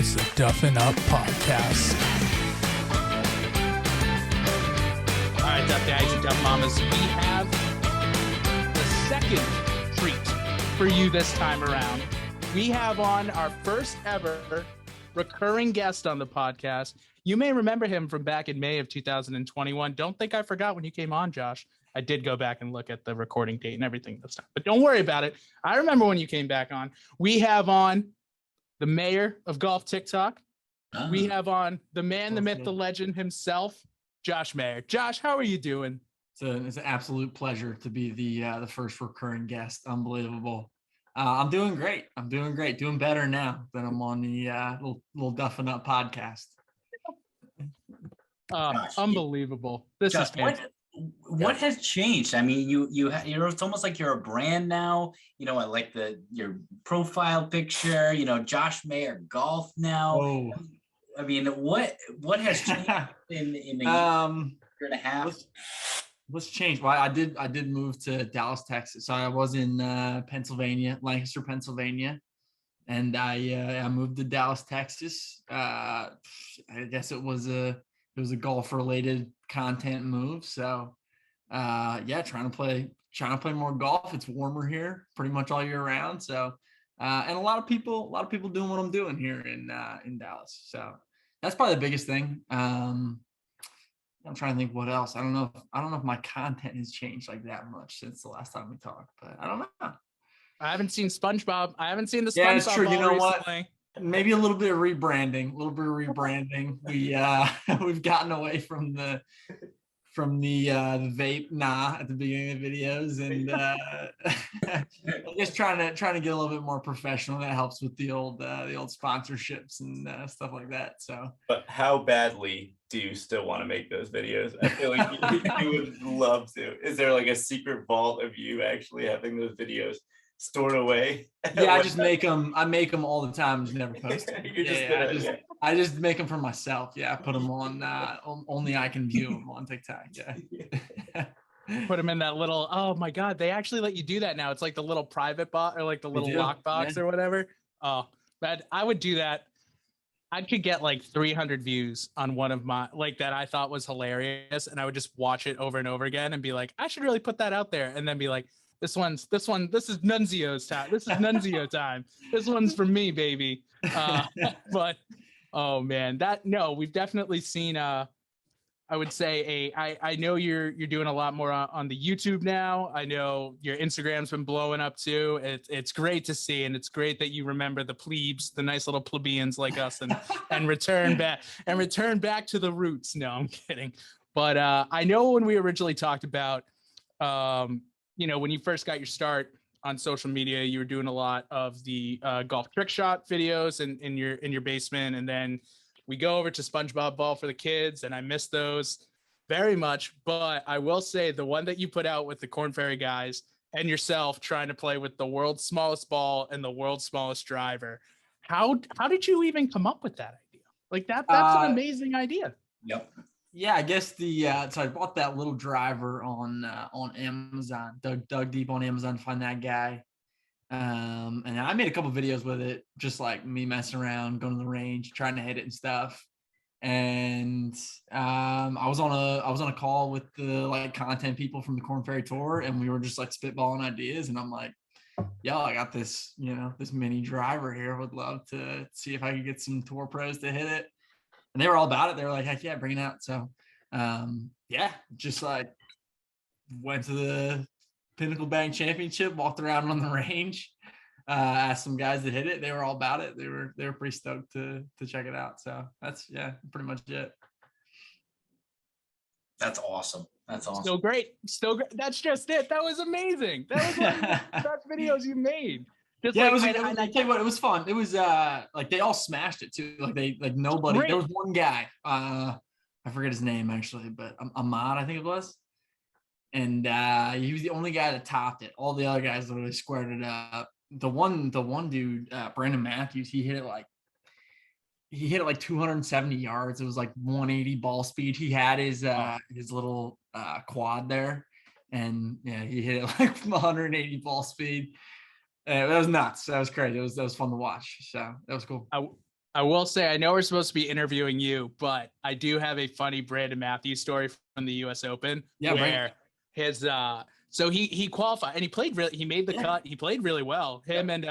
It's the Duffin Up Podcast. All right, Duff Daddies and Duff Mamas, we have the second treat for you this time around. We have on our first ever recurring guest on the podcast. You may remember him from back in May of 2021. Don't think I forgot when you came on, Josh. I did go back and look at the recording date and everything this time, but don't worry about it. I remember when you came back on. We have on the mayor of golf TikTok. We have on the man, the myth, the legend himself, Josh Mayer. Josh, how are you doing? It's an absolute pleasure to be the first recurring guest. Unbelievable. I'm doing great. Doing better now than I'm on the little Duffin Up podcast. Unbelievable. This Josh, is fantastic. What has changed? I mean, you're it's almost like you're a brand now. You know, I like your profile picture. You know, Josh Mayer Golf now. Oh, I mean, what has changed in a year and a half? What's changed? Well, I did move to Dallas, Texas. So I was in Pennsylvania, Lancaster, Pennsylvania, and I moved to Dallas, Texas. I guess it was a golf related content move. So trying to play more golf. It's warmer here pretty much all year round. So and a lot of people doing what I'm doing here in Dallas. So that's probably the biggest thing. I'm trying to think what else. I don't know if my content has changed like that much since the last time we talked, but I don't know. I haven't seen SpongeBob. I haven't seen the SpongeBob. Yeah, it's true. You know recently. What? Maybe a little bit of rebranding. We've gotten away from the vape at the beginning of the videos, and I'm just trying to get a little bit more professional. That helps with the old sponsorships and stuff like that. So, but how badly do you still want to make those videos? I feel like you would love to. Is there like a secret vault of you actually having those videos stored away? Yeah, I just make them. I make them all the time. Just never post them. I just make them for myself. Yeah, I put them on. Only I can view them on TikTok. Yeah. Put them in that little. Oh my God, they actually let you do that now. It's like the little private box or like the little lock box or whatever. Oh, but I would do that. I could get like 300 views on one of my that I thought was hilarious, and I would just watch it over and over again and be like, I should really put that out there, and then be like, this is Nunzio's time. This is Nunzio time. This one's for me, baby. But oh man, we've definitely seen I would say I know you're doing a lot more on the YouTube now. I know your Instagram's been blowing up too. It's great to see, and it's great that you remember the plebes, the nice little plebeians like us, and return back to the roots. No, I'm kidding. But I know when we originally talked about when you first got your start on social media, you were doing a lot of the golf trick shot videos in your basement, and then we go over to SpongeBob Ball for the kids, and I miss those very much. But I will say the one that you put out with the Korn Ferry guys and yourself trying to play with the world's smallest ball and the world's smallest driver. How did you even come up with that idea? Like that's an amazing idea. Yep. Yeah, I guess so I bought that little driver on Amazon. Dug deep on Amazon to find that guy. And I made a couple videos with it, just like me messing around, going to the range, trying to hit it and stuff. And I was on a call with the content people from the Korn Ferry Tour, and we were just spitballing ideas. And I'm like, yo, I got this, this mini driver here. Would love to see if I could get some tour pros to hit it. And they were all about it. They were like, heck yeah, bring it out. So just went to the Pinnacle Bank Championship, walked around on the range, asked some guys that hit it. They were all about it. They were pretty stoked to check it out. So that's pretty much it. That's awesome. Still great. That's just it. That was amazing. That was one of the best videos you made. It was. I tell you what, it was fun. It was they all smashed it too. Nobody. Great. There was one guy. I forget his name actually, but Ahmad, I think it was. And he was the only guy that topped it. All the other guys literally squared it up. The one dude, Brandon Matthews, he hit it like 270 yards. It was like 180 ball speed. He had his little quad there, and he hit it like 180 ball speed. That was nuts. That was crazy. That was fun to watch. So that was cool. I will say, I know we're supposed to be interviewing you, but I do have a funny Brandon Matthews story from the U.S. Open where his so he qualified and he played really. He made the cut. He played really well. Him and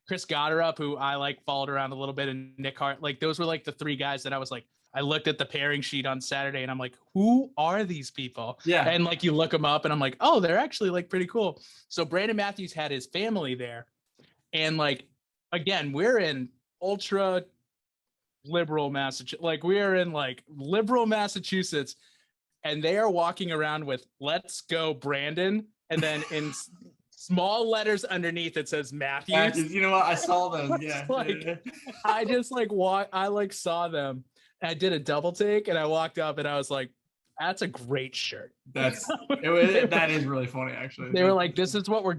Chris Gotterup, who I like followed around a little bit, and Nick Hart. Like those were like the three guys that I was like. I looked at the pairing sheet on Saturday and I'm like, who are these people? Yeah. And like you look them up and I'm like, oh, they're actually like pretty cool. So Brandon Matthews had his family there, and like again, we're in ultra liberal Massachusetts. Like we are in like liberal Massachusetts, and they are walking around with "Let's go, Brandon," and then in small letters underneath it says Matthews. You know what? I saw those. Yeah. Like I just like I like saw them. I did a double take, and I walked up, and I was like, "That's a great shirt." That is really funny, actually. They were like, "This is what we're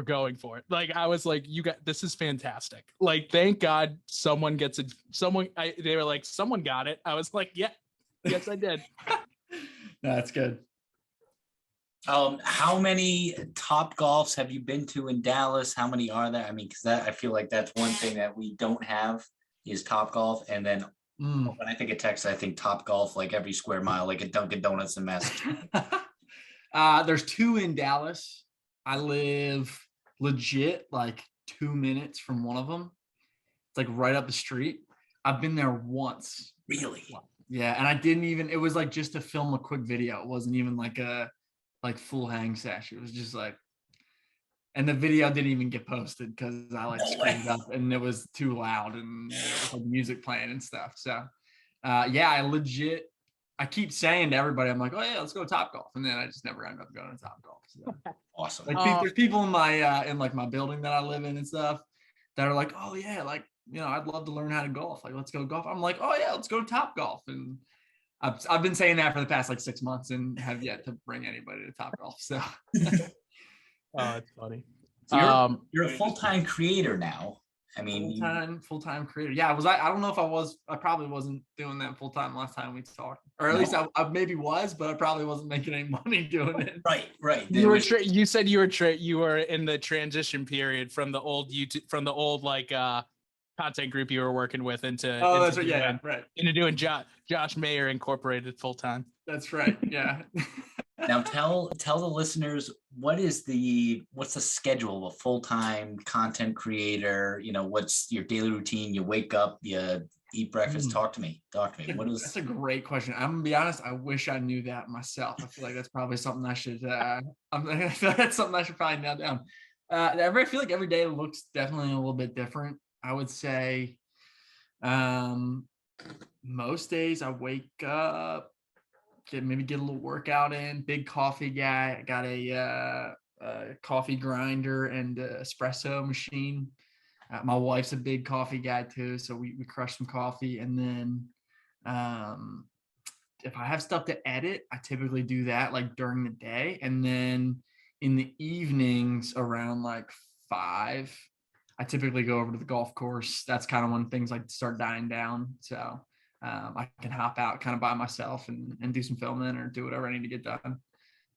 going for." Like I was like, "You got this is fantastic." Like, thank God someone gets it. They were like, "Someone got it." I was like, "Yeah, yes, I did." That's good. How many Top Golfs have you been to in Dallas? How many are there? I mean, because I feel like that's one thing that we don't have is Top Golf, and then. When I think of Texas, I think Top Golf, like every square mile, like a Dunkin' Donuts in Massachusetts. There's 2 in Dallas. I live legit like 2 minutes from one of them. It's like right up the street. I've been there once. Really? Yeah, and I didn't even. It was like just to film a quick video. It wasn't even like a full hang sesh. It was just like. And the video didn't even get posted because I like screwed up and it was too loud and there was like music playing and stuff. So, I keep saying to everybody, I'm like, oh yeah, let's go to Top Golf. And then I just never end up going to Top Golf. So. Awesome. Like there's people in my building that I live in and stuff that are like, oh yeah, like, I'd love to learn how to golf. Like, let's go golf. I'm like, oh yeah, let's go to Top Golf. And I've been saying that for the past like 6 months and have yet to bring anybody to Top Golf. So. Oh, it's funny. So you're a full-time creator now. I mean, full-time creator. Yeah, I don't know if I was. I probably wasn't doing that full-time last time we talked, or at least I maybe was, but I probably wasn't making any money doing it. Right. You said you were in the transition period from the old YouTube, from the old like content group you were working with into that's right. Yeah, right. Into doing Josh Mayer Incorporated full-time. That's right. Yeah. Now tell the listeners what's the schedule of a full-time content creator? What's your daily routine? You wake up, you eat breakfast. Talk to me. That's a great question. I'm gonna be honest. I wish I knew that myself. I feel like that's probably something I should. I feel like that's something I should probably nail down. I feel like every day looks definitely a little bit different. I would say, most days I wake up. Maybe get a little workout in. Big coffee guy. I got a coffee grinder and espresso machine. My wife's a big coffee guy too, so we crush some coffee. And then if I have stuff to edit, I typically do that like during the day. And then in the evenings around like 5, I typically go over to the golf course. That's kind of when things like start dying down. So I can hop out kind of by myself and do some filming or do whatever I need to get done.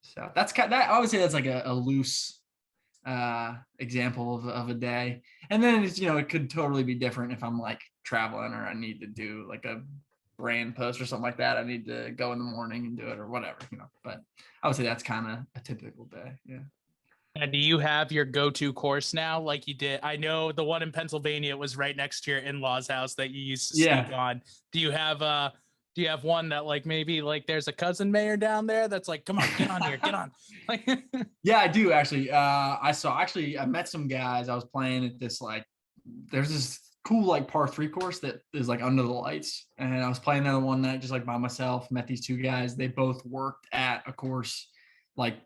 So that's I would say that's like a loose example of a day. And then it's, it could totally be different if I'm like traveling or I need to do like a brand post or something like that. I need to go in the morning and do it or whatever, but I would say that's kind of a typical day. Yeah. And do you have your go-to course now, like you did? I know the one in Pennsylvania was right next to your in-laws' house that you used to sneak on. Do you have one that like maybe like there's a cousin mayor down there that's like, come on, get on here, get on? Yeah, I do actually. I met some guys. I was playing at this there's this cool like par 3 course that is like under the lights, and I was playing there one night just like by myself. Met these 2 guys. They both worked at a course like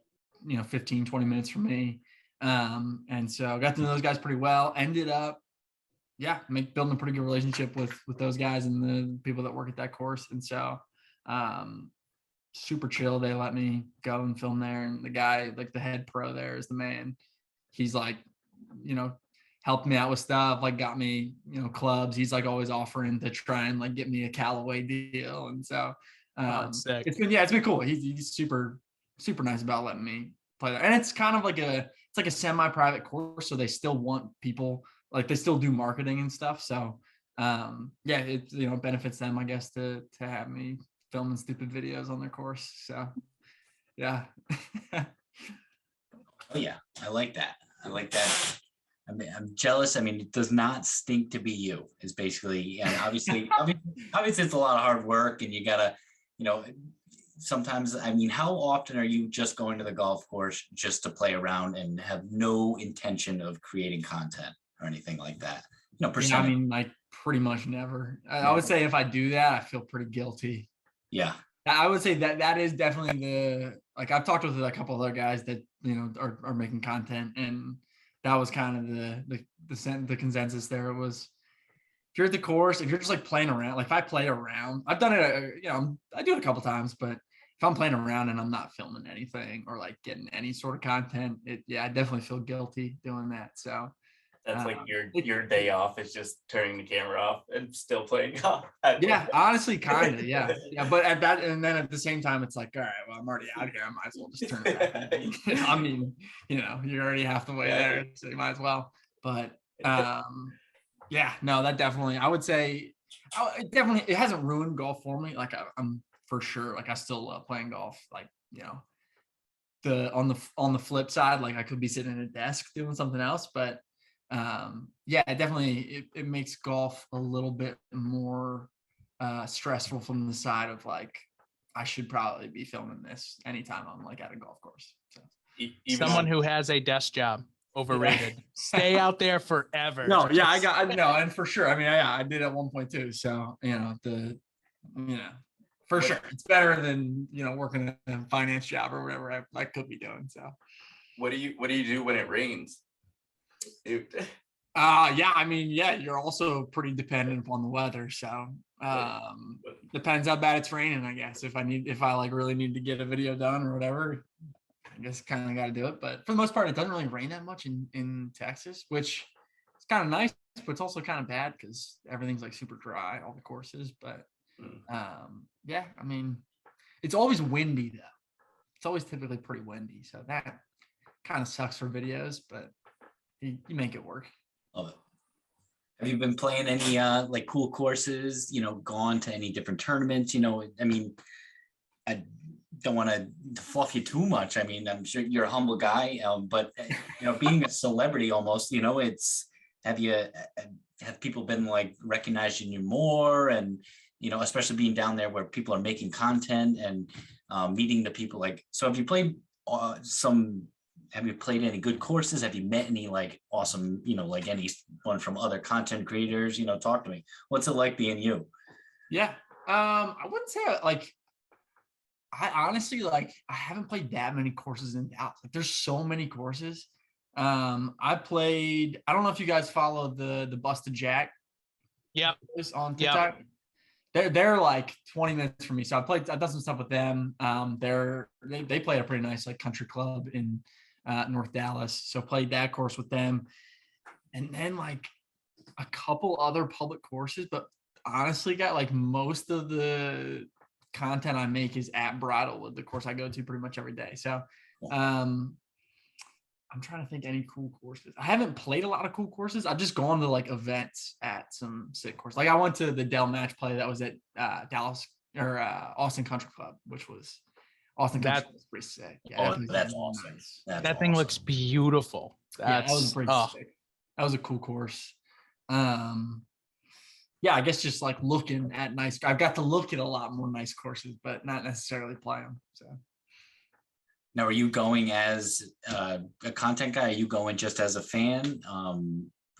15-20 minutes from me, and so I got to know those guys pretty well. Ended up building a pretty good relationship with those guys and the people that work at that course. And so super chill. They let me go and film there, and the guy, like the head pro there, is the man. He's like helped me out with stuff, like got me clubs. He's like always offering to try and like get me a Callaway deal. And so it's been cool. He's super nice about letting me play there. And it's kind of like a semi-private course, so they still want people, like they still do marketing and stuff. So yeah, it benefits them, I guess, to have me filming stupid videos on their course. So yeah. Oh yeah, I like that. I like that. I mean, I'm jealous. I mean, it does not stink to be you. Is basically, and obviously, obviously, it's a lot of hard work, and you gotta, you know, sometimes. I mean, how often are you just going to the golf course just to play around and have no intention of creating content or anything like that? No Yeah, I percentage. mean, like pretty much never. I would say if I do that, I feel pretty guilty. Yeah. I would say that is definitely like I've talked with a couple other guys that are making content, and that was kind of the consensus there. It was, if you're at the course, if you're just like playing around, like if I play around, I've done it, I do it a couple times, but if I'm playing around and I'm not filming anything or like getting any sort of content, I definitely feel guilty doing that. So That's like your day off is just turning the camera off and still playing golf. Yeah, honestly, kind of, yeah. But at that, and then at the same time, it's like, all right, well, I'm already out here. I might as well just turn it back. I mean, you're already half the way there, so you might as well. But yeah, no, that definitely, I would say, it hasn't ruined golf for me. Like I'm for sure, like I still love playing golf. Like on the flip side, like I could be sitting at a desk doing something else, but yeah, definitely it makes golf a little bit more stressful from the side of like, I should probably be filming this anytime I'm like at a golf course. So. Someone who has a desk job, overrated. Stay out there forever. No, yeah, and for sure. I mean, I did at one point too. So for sure, it's better than working a finance job or whatever I could be doing. So, what do you do when it rains? Yeah, I mean, yeah, you're also pretty dependent upon the weather. So depends how bad it's raining, I guess. If I like really need to get a video done or whatever, I guess kind of got to do it. But for the most part, it doesn't really rain that much in Texas, which is kind of nice, but it's also kind of bad because everything's like super dry, all the courses. But yeah, I mean, it's always windy though. It's always typically pretty windy, so that kind of sucks for videos, but you make it work. Love it. Have you been playing any like cool courses? Gone to any different tournaments? I mean, I don't want to fluff you too much. I mean, I'm sure you're a humble guy, but being a celebrity almost, it's have people been like recognizing you more, and especially being down there where people are making content and meeting the people like. So have you played Have you played any good courses? Have you met any like awesome, like anyone from other content creators? Talk to me. What's it like being you? Yeah. I wouldn't say like, I honestly like, I haven't played that many courses in Dallas. Like there's so many courses. I don't know if you guys follow the Busted Jack. Yep. On TikTok. Yep. They're like 20 minutes from me. So I've done some stuff with them. They play a pretty nice like country club in North Dallas. So played that course with them. And then like a couple other public courses, but honestly got like most of the content I make is at Bridlewood, the course I go to pretty much every day. So I'm trying to think any cool courses. I haven't played a lot of cool courses. I've just gone to like events at some sick courses. Like I went to the Dell match play that was at Dallas or Austin Country Club, which was Austin Country Club was pretty sick. Yeah, that's awesome. Nice. That thing looks beautiful. That was pretty sick. That was a cool course. Yeah, I guess just like looking at nice. I've got to look at a lot more nice courses, but not necessarily play them. So. Now, are you going as a content guy? Are you going just as a fan?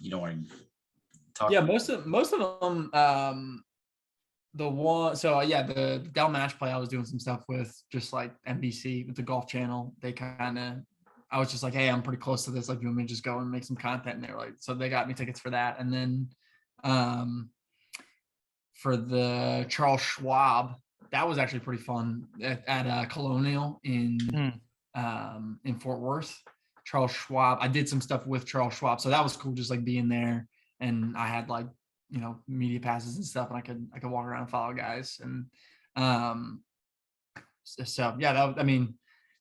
Yeah, most of them. The Dell match play, I was doing some stuff with just like NBC with the Golf Channel. I was just like, hey, I'm pretty close to this. Like, you want me to just go and make some content? And they're like, so they got me tickets for that. And then for the Charles Schwab, that was actually pretty fun at Colonial in Fort Worth. Charles Schwab, I did some stuff with Charles Schwab, so that was cool, just like being there. And I had like media passes and stuff, and I could walk around and follow guys. And so yeah,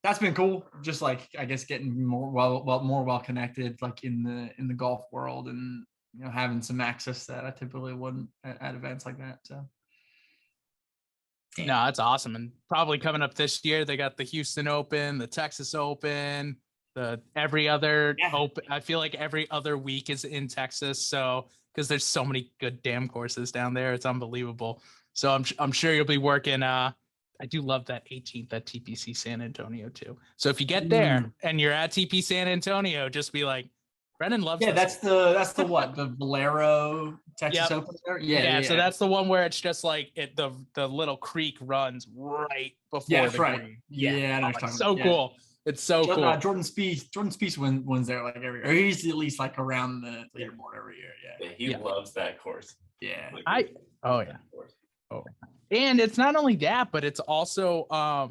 that's been cool. Just like I guess getting more well connected, like in the golf world, and having some access that I typically wouldn't at events like that. So. No, that's awesome. And probably coming up this year, they got the Houston Open, the Texas Open, the every other open. I feel like every other week is in Texas. So, because there's so many good damn courses down there, it's unbelievable. So I'm sure you'll be working. I do love that 18th at TPC San Antonio too. So if you get there and you're at TP San Antonio, just be like, Brendan loves. Yeah, that's the what, the Valero Texas Open there. Yeah. So that's the one where it's just like the little creek runs right before the green. Yeah, I know it's so cool. It's so cool. Jordan Spieth wins there like every year. Or he's at least like around the leaderboard every year. Yeah. He loves that course. Yeah. And it's not only that, but it's also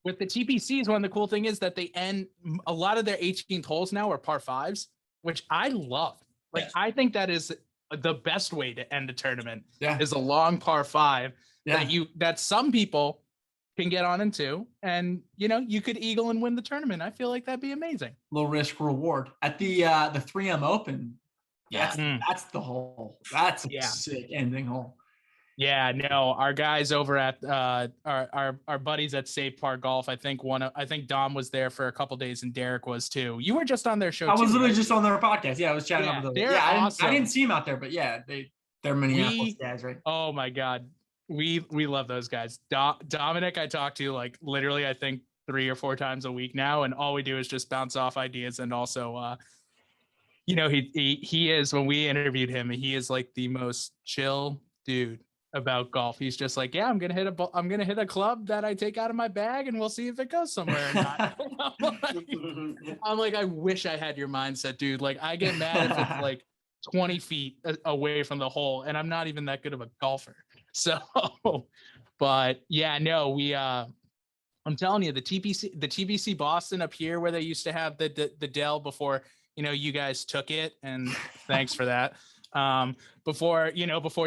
with the TPCs, one of the cool thing is that they end a lot of their 18th holes now are par fives, which I love. Like, I think that is the best way to end a tournament is a long par five that some people can get on into, and you could eagle and win the tournament. I feel like that'd be amazing. Low risk reward at the 3M Open. That's the hole. That's a sick ending hole. Yeah, no, our guys over at our buddies at Safe Park Golf. I think Dom was there for a couple days, and Derek was too. You were just on their show. I was literally just on their podcast. Yeah, I was chatting over there. Yeah, awesome. I didn't see him out there, but they're Minneapolis guys, right? Oh my God, we love those guys. Dominic, I talk to like literally, I think 3 or 4 times a week now, and all we do is just bounce off ideas, and also, he is, when we interviewed him, he is like the most chill dude about golf. He's just like, I'm gonna hit a club that I take out of my bag, and we'll see if it goes somewhere or not. I'm like, I wish I had your mindset, dude. Like, I get mad if it's like 20 feet away from the hole, and I'm not even that good of a golfer. So, but yeah, no, I'm telling you, the TPC Boston up here, where they used to have the Dell before, you guys took it, and thanks for that. Before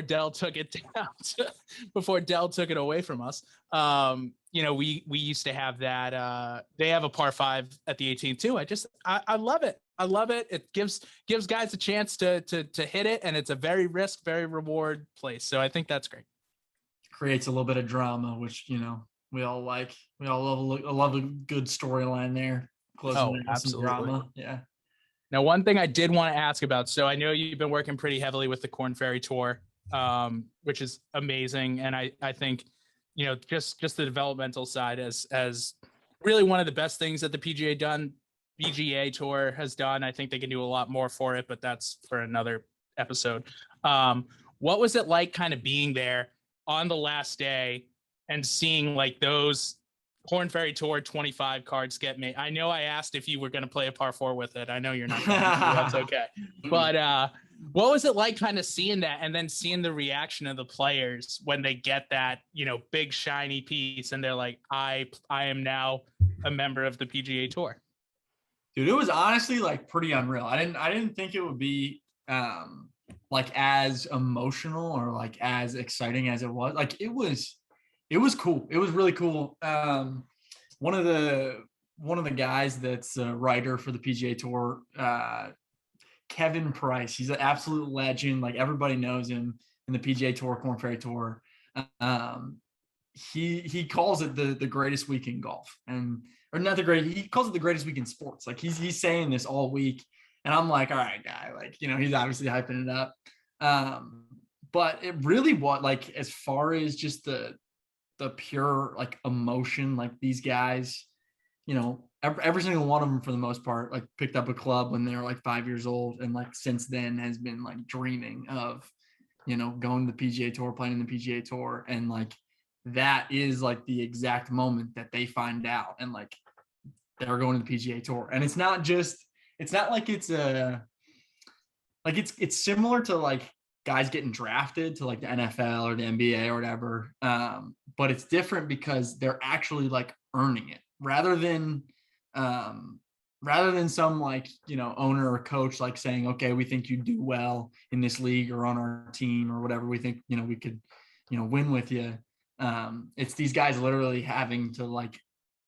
Dell took it down, before Dell took it away from us, we used to have that. They have a par 5 at the 18th too. I love it. I love it. It gives guys a chance to hit it, and it's a very risk, very reward place. So I think that's great. Creates a little bit of drama, which we all like. We all love a good storyline there. Absolutely. Drama. Yeah. Now, one thing I did want to ask about, so I know you've been working pretty heavily with the Korn Ferry Tour, which is amazing. And I think, just the developmental side as really one of the best things that the PGA Tour has done. I think they can do a lot more for it, but that's for another episode. What was it like kind of being there on the last day and seeing like those Korn Ferry Tour 25 cards get made? I know I asked if you were going to play a par 4 with it. I know you're not going to. That's okay. But what was it like kind of seeing that, and then seeing the reaction of the players when they get that, big shiny piece, and they're like, I am now a member of the PGA Tour? Dude, it was honestly like pretty unreal. I didn't think it would be like as emotional or like as exciting as it was. Like it was cool. It was really cool. One of the guys that's a writer for the PGA Tour, Kevin Price. He's an absolute legend. Like, everybody knows him in the PGA Tour, Korn Ferry Tour. He calls it the greatest week in golf, he calls it the greatest week in sports. Like, he's saying this all week, and I'm like, all right, guy. Like, he's obviously hyping it up. But it really was like, as far as just the pure like emotion, like these guys, every single one of them for the most part, like picked up a club when they were like 5 years old, and like since then has been like dreaming of, going to the PGA Tour, playing in the PGA Tour. And like, that is like the exact moment that they find out, and like they're going to the PGA Tour. And it's not like it's similar to like guys getting drafted to like the NFL or the NBA or whatever. But it's different because they're actually like earning it, rather than some like, owner or coach like saying, okay, we think you do well in this league or on our team or whatever. We think, we could, win with you. It's these guys literally having to like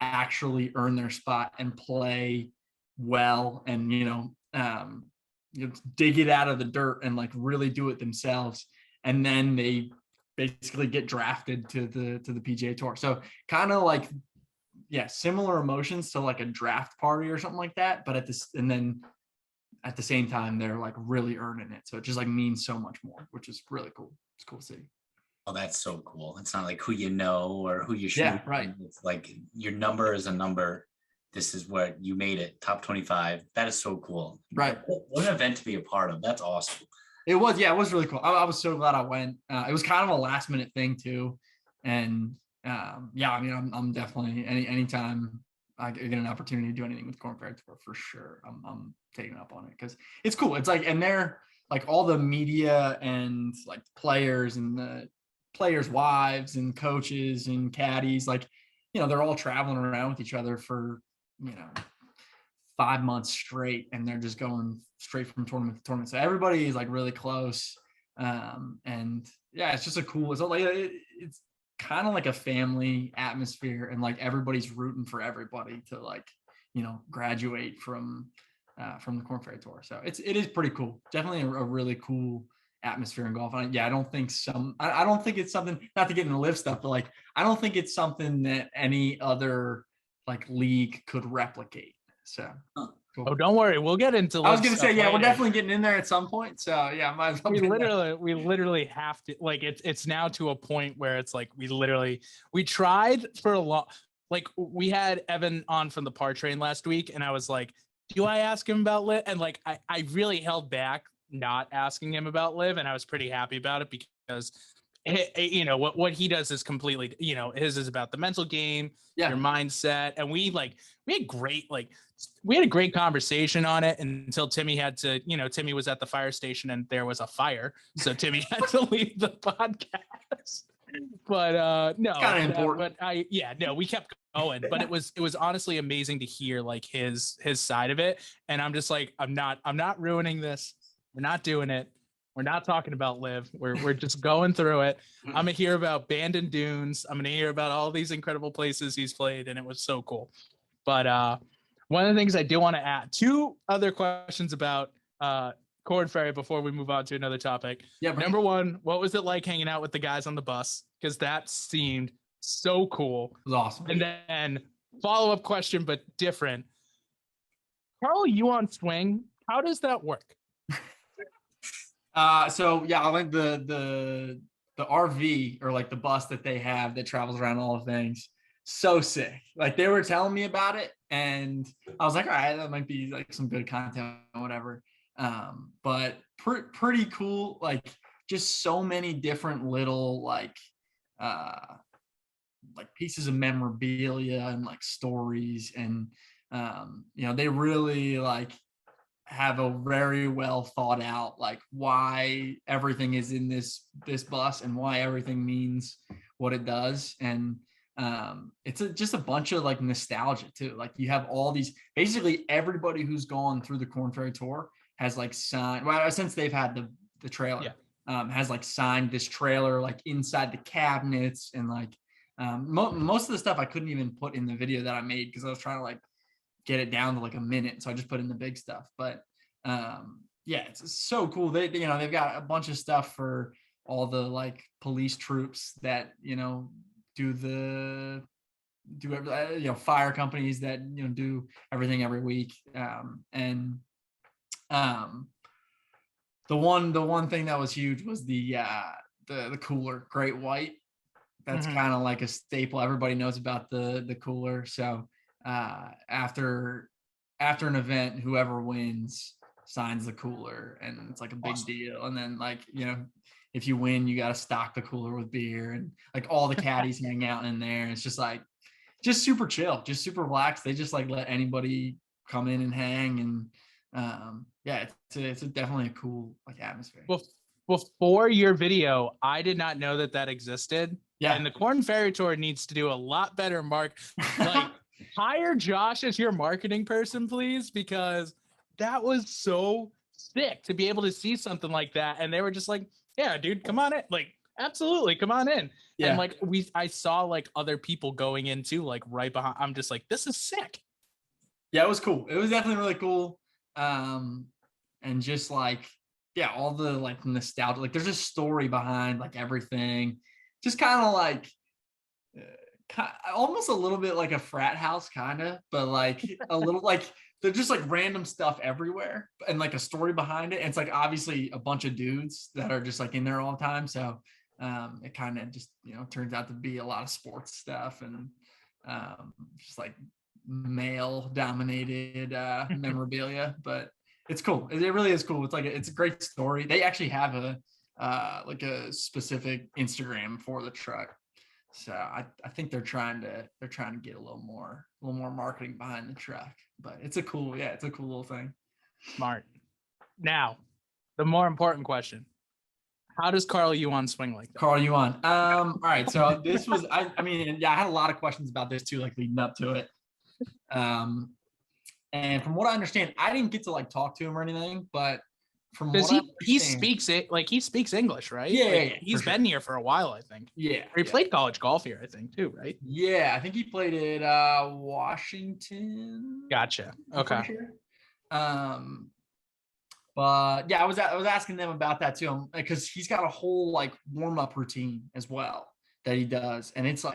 actually earn their spot and play well, and, dig it out of the dirt and like really do it themselves, and then they basically get drafted to the PGA Tour. So kind of like, yeah, similar emotions to like a draft party or something like that, but at the same time they're like really earning it, so it just like means so much more, which is really cool. It's cool to see. Oh, that's so cool. It's not like who you know or who you shoot. Yeah, right. It's like your number is a number. This is what you made it, top 25. That is so cool. Right. What an event to be a part of. That's awesome. It was, yeah, it was really cool. I was so glad I went. It was kind of a last minute thing too. And yeah, I mean, I'm definitely anytime I get an opportunity to do anything with Korn Ferry Tour, for sure, I'm taking up on it because it's cool. It's like, and they're like all the media and like players and the players' wives and coaches and caddies, like, they're all traveling around with each other for 5 months straight, and they're just going straight from tournament to tournament. So everybody is like really close. And yeah, it's just it's kind of like a family atmosphere, and like everybody's rooting for everybody to like, graduate from the Korn Ferry Tour. So it is pretty cool. Definitely a really cool atmosphere in golf. And I don't think I don't think it's something, not to get into live stuff, but like, I don't think it's something that any other like league could replicate. So cool. Oh, don't worry, we'll get into. I was gonna say, yeah, later. We're definitely getting in there at some point. So yeah, we literally have to. Like, it's now to a point where it's like we tried for a long. Like, we had Evan on from the Par Train last week, and I was like, do I ask him about Liv? And like, I really held back not asking him about Liv, and I was pretty happy about it because what he does is completely, his is about the mental game, your mindset. And we had a great conversation on it until Timmy had to, Timmy was at the fire station and there was a fire. So Timmy had to leave the podcast. But no, kind of important. But we kept going, but it was honestly amazing to hear like his side of it. And I'm just like, I'm not ruining this. We're not doing it. We're not talking about Liv. We're just going through it. I'm gonna hear about Bandon Dunes. I'm gonna hear about all these incredible places he's played, and it was so cool. But one of the things I do want to add, 2 other questions about Korn Ferry before we move on to another topic. Yeah. Number 1, what was it like hanging out with the guys on the bus? Because that seemed so cool. It was awesome. And then follow-up question, but different. Carl, you on swing? How does that work? So yeah, I like the RV, or like the bus that they have that travels around all the things. So sick. Like, they were telling me about it, and I was like, all right, that might be like some good content or whatever. But pretty cool. Like, just so many different little like pieces of memorabilia and like stories, and they really like have a very well thought out like why everything is in this bus and why everything means what it does. And it's just a bunch of like nostalgia too. Like, you have all these, basically everybody who's gone through the Korn Ferry Tour has like signed, well, since they've had the trailer, has like signed this trailer like inside the cabinets. And like most of the stuff I couldn't even put in the video that I made because I was trying to like get it down to like a minute, so I just put in the big stuff. But yeah, it's so cool. They've got a bunch of stuff for all the like police troops that do fire companies that do everything every week. And the one thing that was huge was the cooler, Great White. That's kind of like a staple. Everybody knows about the cooler. So after an event, whoever wins signs the cooler, and it's like a big deal. And then like, if you win, you got to stock the cooler with beer, and like all the caddies hang out in there. It's just like, just super chill, just super relaxed. They just like let anybody come in and hang. And yeah, it's definitely a cool like atmosphere. Well, before your video, I did not know that existed. Yeah. And the Korn Ferry Tour needs to do a lot better, like hire Josh as your marketing person, please, because that was so sick to be able to see something like that. And they were just like, yeah, dude, come on in. Like, absolutely, come on in. Yeah. And like I saw like other people going in too, like right behind. I'm just like, this is sick. Yeah, it was cool. It was definitely really cool. and just like, yeah, all the like nostalgia, like there's a story behind like everything, just kind of like almost a little bit like a frat house kind of, but like a little like they're just like random stuff everywhere and like a story behind it. And it's like obviously a bunch of dudes that are just like in there all the time. So it kind of just, you know, turns out to be a lot of sports stuff and just like male dominated memorabilia, but it's cool. It really is cool. It's like it's a great story. They actually have a like a specific Instagram for the truck. So I think they're trying to get a little more marketing behind the truck, but it's a cool little thing. Smart. Now, the more important question: how does Carl Yuan swing like that? Carl Yuan. All right. So this was I mean, yeah, I had a lot of questions about this too, like leading up to it. And from what I understand, I didn't get to like talk to him or anything, but from what he speaks English, right? Yeah, like, he's been here for a while, I think. Yeah, or he played college golf here, I think, too, right? Yeah, I think he played at Washington. Gotcha. Okay. Sure. But yeah, I was asking them about that too, because he's got a whole like warm up routine as well that he does, and it's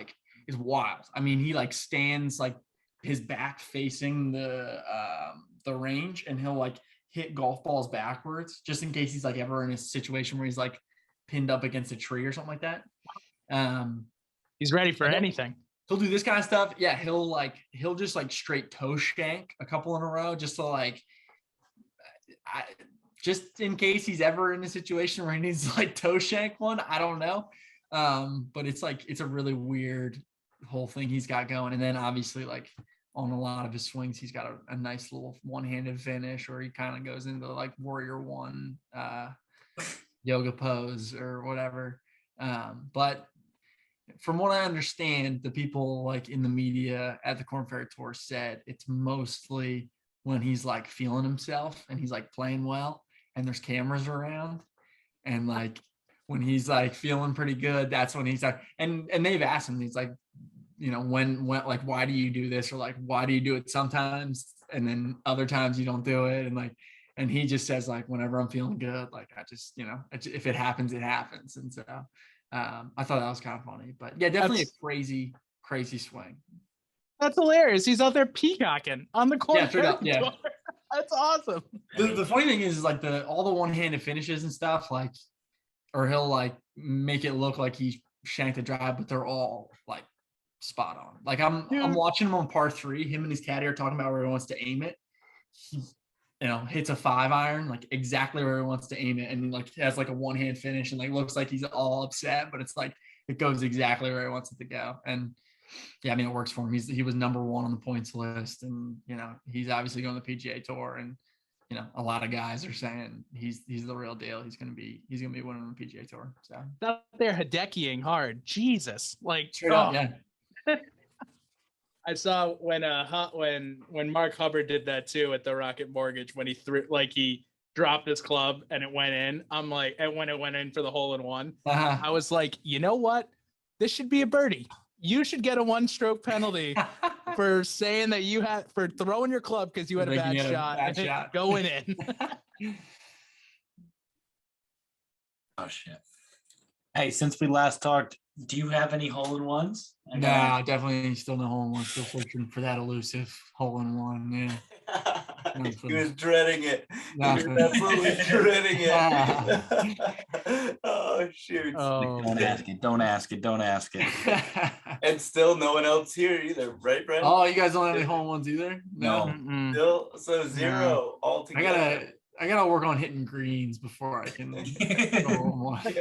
wild. I mean, he like stands like his back facing the range, and he'll like hit golf balls backwards just in case he's like ever in a situation where he's like pinned up against a tree or something like that. He's ready for anything. He'll do this kind of stuff. Yeah, he'll just like straight toe shank a couple in a row just to like just in case he's ever in a situation where he needs to like toe shank one. I don't know. But it's a really weird whole thing he's got going. And then obviously like on a lot of his swings, he's got a nice little one-handed finish, or he kind of goes into like warrior one yoga pose or whatever. But from what I understand, the people like in the media at the Korn Ferry Tour said it's mostly when he's like feeling himself and he's like playing well and there's cameras around, and like when he's like feeling pretty good, that's when he's like, and they've asked him, he's like, you know, when like, why do you do this? Or like, why do you do it sometimes and then other times you don't do it? And like, and he just says like, whenever I'm feeling good, like I just, you know, if it happens, it happens. And so I thought that was kind of funny, but yeah, definitely a crazy swing. That's hilarious. He's out there peacocking on the Korn Ferry Tour. Yeah. That's awesome. The funny thing is like all the one-handed finishes and stuff, like, or he'll like make it look like he shanked a drive, but they're all like spot on. Like I'm watching him on par 3. Him and his caddy are talking about where he wants to aim it. He, you know, hits a 5-iron like exactly where he wants to aim it, and like has like a one-hand finish, and like looks like he's all upset, but it's like it goes exactly where he wants it to go. And yeah, I mean, it works for him. He was number 1 on the points list, and you know, he's obviously going to the PGA Tour, and you know, a lot of guys are saying he's the real deal. He's gonna be winning on the PGA Tour. So out there Hidekiing hard, Jesus, like yeah. I saw when Mark Hubbard did that too at the Rocket Mortgage, when he dropped his club and it went in. I'm like, and when it went in for the hole in one, I was like, you know what? This should be a birdie. You should get a 1-stroke penalty for saying that for throwing your club because you had a bad shot going in. Oh shit. Hey, since we last talked, do you have any hole-in-ones? No, definitely still no hole-in-one. Still searching for that elusive hole-in-one. Yeah. He was dreading it. He was absolutely dreading it. Oh shoot! Oh, don't ask it. And still no one else here either, right, Brent? Oh, you guys don't have any hole-in-ones either? No. Still, so 0 altogether. I gotta work on hitting greens before I can hole-in-one.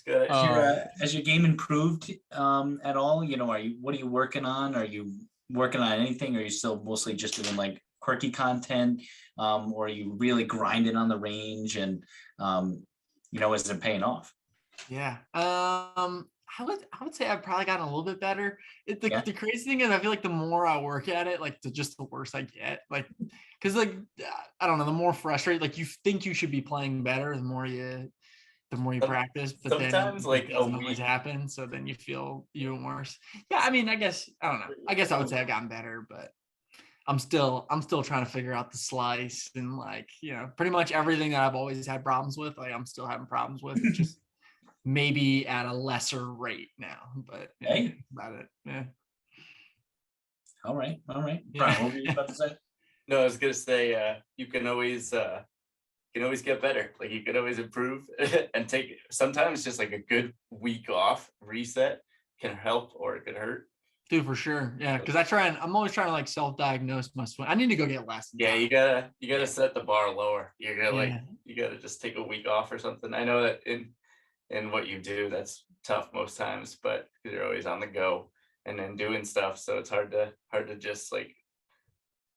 Yeah. Has your game improved at all? You know, what are you working on? Are you working on anything, or are you still mostly just doing like quirky content, or are you really grinding on the range, and you know, is it paying off? Yeah. I would say I've probably gotten a little bit better. The crazy thing is I feel like the more I work at it, like the worse I get. Like, because like I don't know, the more frustrated, like you think you should be playing better, the more you practice, but sometimes then like it doesn't always happen, so then you feel even worse. Yeah, I mean, I guess I don't know. I guess I would say I've gotten better, but I'm still trying to figure out the slice and like, pretty much everything that I've always had problems with, like I'm still having problems with. It's just maybe at a lesser rate now, but Hey. that's about it. Yeah. All right. Yeah. Brian, what were you about to say? No, I was gonna say you can always get better. Like you can always improve and take sometimes just like a good week off reset can help or it can hurt. Dude, for sure. Yeah, because I'm always trying to like self-diagnose my swing. I need to go get lessons. Yeah, you gotta set the bar lower. You're gonna you gotta just take a week off or something. I know that in what you do, that's tough most times, but you're always on the go and then doing stuff. So it's hard to just like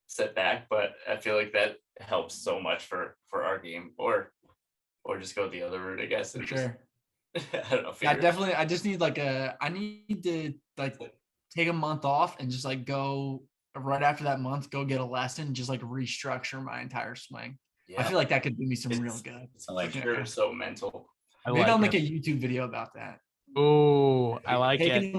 sit back. But I feel like that helps so much for our game, or just go the other route, I guess. For sure. I don't know. Yeah, definitely. I just need I need to like take a month off and just like go right after that month, go get a lesson, just like restructure my entire swing. Yeah. I feel like that could do me some real good. It's like you're so mental. Maybe I'll make a YouTube video about that. Oh, I like it.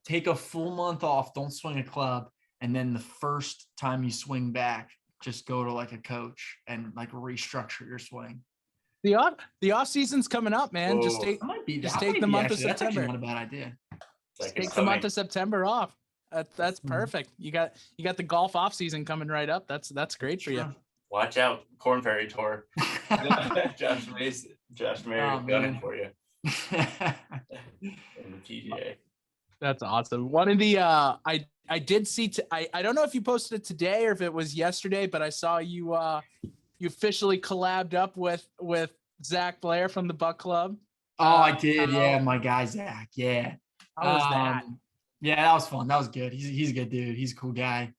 Take a full month off, don't swing a club, and then the first time you swing back, just go to like a coach and like restructure your swing. The off season's coming up, man. Just take the month of September. That's actually not a bad idea. Take the month of September off. That's perfect. You got the golf off season coming right up. That's great for you. Watch out, Korn Ferry Tour. Josh Mayer gunning for you. In the PGA. That's awesome. One of the I did see I don't know if you posted it today or if it was yesterday, but I saw you you officially collabed up with Zach Blair from the Buck Club. Oh, I did. Yeah, my guy Zach. Yeah. How was that? Yeah, that was fun. That was good. He's a good dude. He's a cool guy.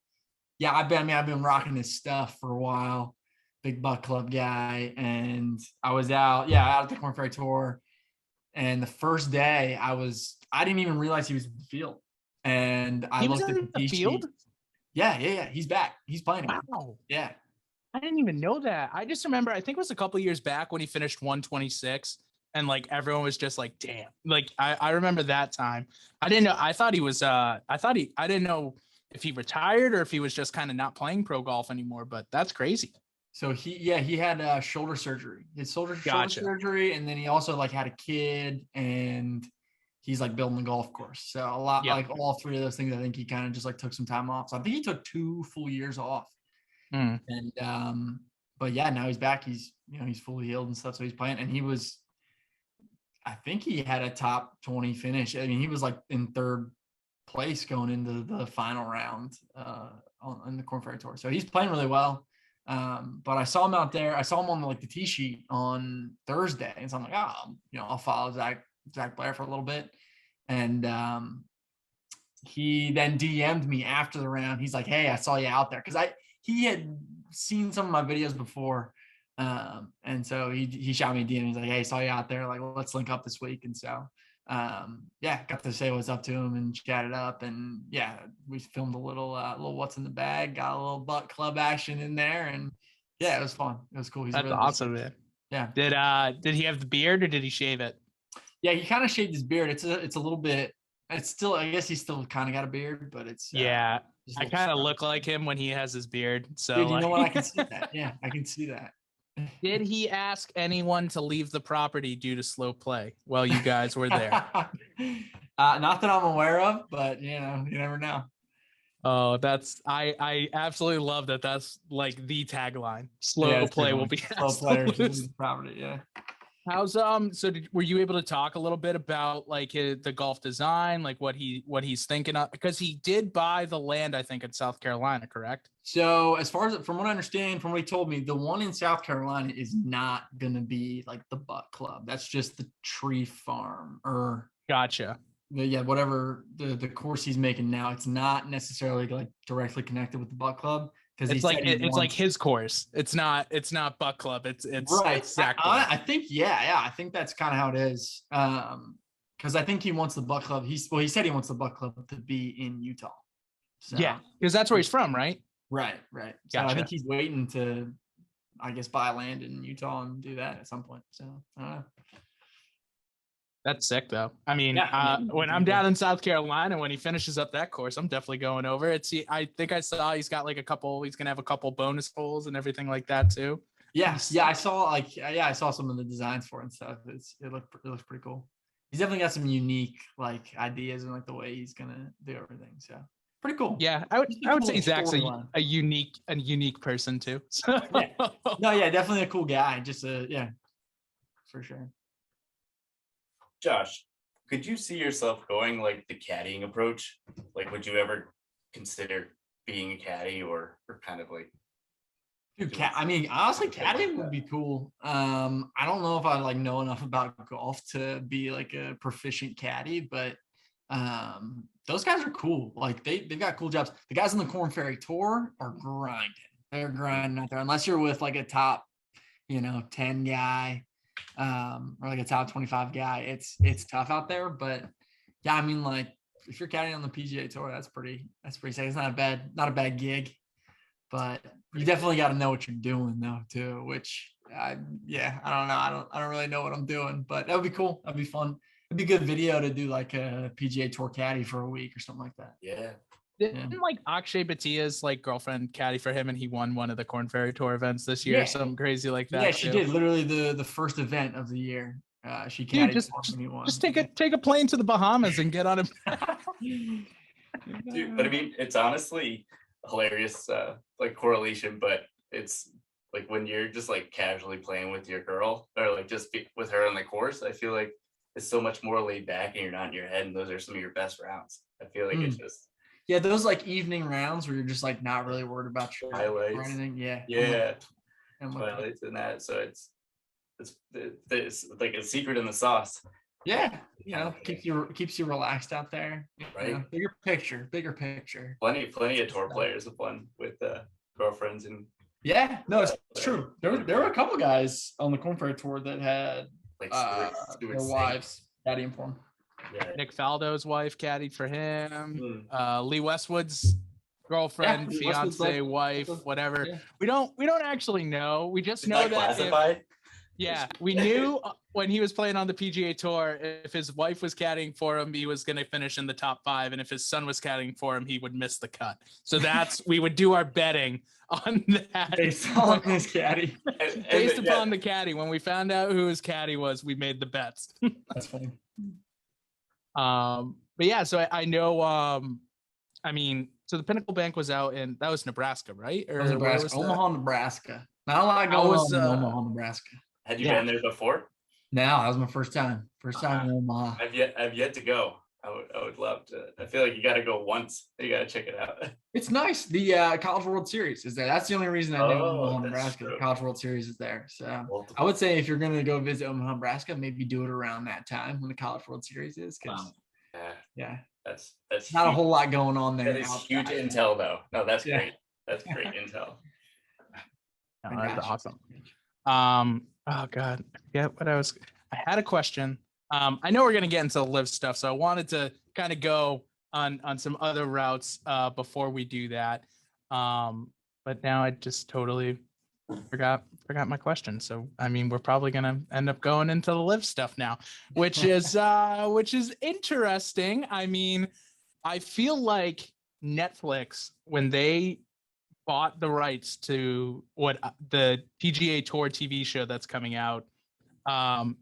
Yeah, I've been rocking his stuff for a while. Big Buck Club guy, and I was out at the Korn Ferry Tour, and the first day I didn't even realize he was in the field, and I looked at the field. Yeah, he's back. He's playing. Wow. Yeah. I didn't even know that. I just remember, I think it was a couple of years back when he finished 126 and like everyone was just like, damn. Like I remember that time. I didn't know. I thought he was I didn't know if he retired or if he was just kind of not playing pro golf anymore, but that's crazy. So he had shoulder surgery. His shoulder surgery, and then he also like had a kid, and he's like building the golf course. So a lot like all three of those things, I think he kind of just like took some time off. So I think he took 2 full years off. And but yeah, now he's back. He's he's fully healed and stuff. So he's playing, and I think he had a top 20 finish. I mean, he was like in 3rd place going into the final round on the Korn Ferry Tour. So he's playing really well. But I saw him out there. I saw him on like the tee sheet on Thursday, and so I'm like, I'll follow Zach Blair for a little bit. And he then DM'd me after the round. He's like, "Hey, I saw you out there," because he had seen some of my videos before, and so he shot me a DM. He's like, "Hey, saw you out there. Like, let's link up this week." And so got to say what's up to him and chatted up, and we filmed a little what's in the bag, got a little Buck Club action in there, and it was fun. It was cool. That's really awesome, man. Yeah. Did he have the beard or did he shave it? Yeah, he kind of shaved his beard. It's a little bit. It's still, I guess he's still kind of got a beard, but it's I kind of look like him when he has his beard. So dude, you know what? I can see that. Yeah, I can see that. Did he ask anyone to leave the property due to slow play while you guys were there? Not that I'm aware of, but you never know. Oh, I absolutely love that. That's like the tagline. Slow play will be slow players leave the property. Yeah. How's so were you able to talk a little bit about like the golf design, like what he's thinking of, because he did buy the land, I think, in South Carolina, correct? So as far as from what I understand, from what he told me, the one in South Carolina is not gonna be like the Buck Club. That's just the tree farm or gotcha. Whatever the course he's making now. It's not necessarily like directly connected with the Buck Club. Because it's like his course. It's not Buck Club. It's right. It's Zach I think I think that's kind of how it is. Because I think he wants the Buck Club. He said he wants the Buck Club to be in Utah. So, yeah, because that's where he's from, right? Right. So gotcha. I think he's waiting to, I guess, buy land in Utah and do that at some point. So I don't know. That's sick, though. I mean, Yeah, when I'm down in South Carolina, when he finishes up that course, I'm definitely going over. I think I saw he's got like he's gonna have a couple bonus holes and everything like that too. Yeah, I saw some of the designs for it and stuff. It looks pretty cool. He's definitely got some unique like ideas and like the way he's gonna do everything. So pretty cool. Yeah, I would say Zach's a unique person too. So. Yeah. No, yeah, definitely a cool guy. Just yeah, for sure. Josh, could you see yourself going like the caddying approach? Like, would you ever consider being a caddy or kind of like? Dude, I mean, honestly, caddying would be cool. I don't know if I like know enough about golf to be like a proficient caddy, but those guys are cool. Like they've got cool jobs. The guys on the Korn Ferry Tour are grinding. They're grinding out there. Unless you're with like a top, 10 guy, or like a top 25 guy, it's tough out there. But yeah, I mean, like if you're caddying on the PGA Tour, that's pretty sick. It's not a bad gig, but you definitely got to know what you're doing though too. Which I don't know. I don't really know what I'm doing, but that would be cool. That'd be fun. It'd be a good video to do like a PGA Tour caddy for a week or something like that. Yeah. Didn't like Akshay Bhatia's like girlfriend caddy for him, and he won one of the Korn Ferry Tour events this year, something crazy like that. Yeah, she did. Literally the first event of the year. She caddied for him and he won. Just take a plane to the Bahamas and get on him. Dude, but I mean, it's honestly hilarious, like correlation, but it's like when you're just like casually playing with your girl or like just with her on the course, I feel like it's so much more laid back and you're not in your head, and those are some of your best rounds. I feel like it's just. Yeah, those like evening rounds where you're just like not really worried about your highlights or anything. Yeah. And highlights and that. So it's like a secret in the sauce. Yeah, keeps you relaxed out there. Right. Bigger picture. Plenty of tour players have won with girlfriends and. Yeah, no, it's true. There were a couple guys on the Korn Ferry Tour that had like their wives caddying for them. Yeah. Nick Faldo's wife caddied for him. Lee Westwood's girlfriend, fiance, wife, whatever. Yeah. We don't actually know. We just know that classified. We knew when he was playing on the PGA Tour, if his wife was caddying for him, he was going to finish in the top 5, and if his son was caddying for him, he would miss the cut. So we would do our betting on that based on his caddy. Based upon the caddy. When we found out who his caddy was, we made the bets. That's funny. But yeah, so I know. I mean, so the Pinnacle Bank was out in that was Nebraska, right? Or Nebraska, Omaha, Nebraska. Not a lot going on in Omaha, Nebraska. Had you been there before? No, that was my first time. First time in Omaha. I've yet to go. I would love to. I feel like you got to go once. You got to check it out. It's nice. The College World Series is there. That's the only reason I know Omaha, Nebraska. The College World Series is there. So I would say if you're going to go visit Omaha, Nebraska, maybe do it around that time when the College World Series is. Yeah. That's not huge. A whole lot going on there. That is huge intel, though. No, that's great. That's great intel. No, that's awesome. Oh God, I forget what I had a question. I know we're gonna get into the live stuff, so I wanted to kind of go on some other routes before we do that. But now I just totally forgot my question. So I mean, we're probably gonna end up going into the live stuff now, which is interesting. I mean, I feel like Netflix, when they bought the rights to what the PGA Tour TV show that's coming out,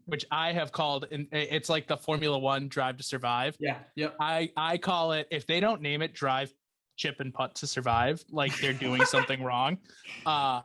which I have called, and it's like the Formula One Drive to Survive. Yeah. Yep. I call it, if they don't name it Drive, Chip and Putt to Survive, like they're doing something wrong. I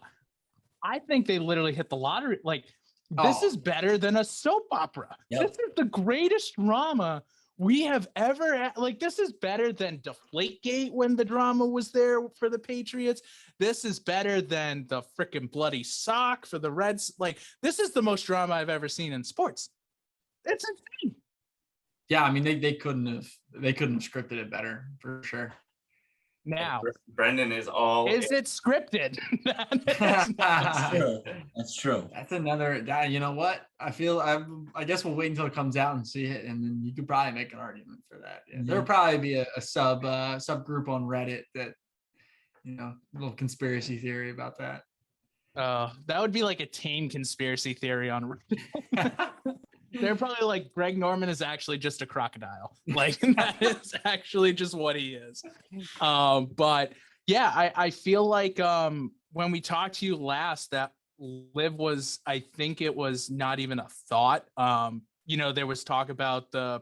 think they literally hit the lottery. Like this is better than a soap opera. Yep. This is the greatest drama we have ever like. This is better than Deflategate when the drama was there for the Patriots. This is better than the freaking bloody sock for the Reds. Like this is the most drama I've ever seen in sports. It's insane. Yeah, I mean they couldn't have scripted it better for sure. Now Brendan is all. Is it scripted? That's true. That's another. You know what? I guess we'll wait until it comes out and see it, and then you could probably make an argument for that. Yeah. There'll probably be a subgroup on Reddit that, a little conspiracy theory about that. That would be like a tame conspiracy theory on Reddit. They're probably like, Greg Norman is actually just a crocodile. Like that is actually just what he is. But yeah, I feel like when we talked to you last, that Liv was, I think it was not even a thought. There was talk about the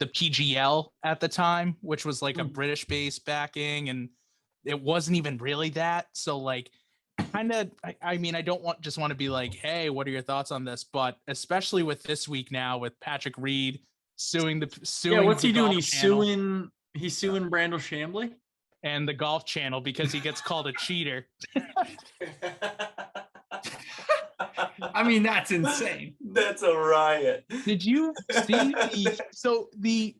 PGL at the time, which was like a British based backing, and it wasn't even really that. So like, kind of, I mean, I don't want to be like, hey, what are your thoughts on this? But especially with this week now with Patrick Reed suing. Yeah, what's he doing? He's suing Brandel Chambly and the Golf Channel because he gets called a cheater. I mean, that's insane. That's a riot. Did you see the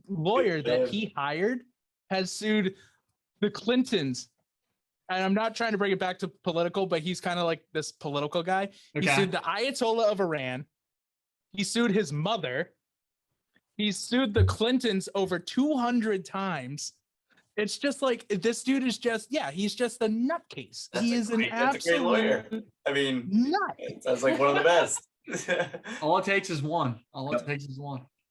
lawyer that he hired has sued the Clintons? And I'm not trying to bring it back to political, but he's kind of like this political guy. Okay. He sued the Ayatollah of Iran. He sued his mother. He sued the Clintons over 200 times. It's just like, this dude is just, he's just a nutcase. He is an absolute lawyer. I mean, nut. Sounds like one of the best. All it takes is one.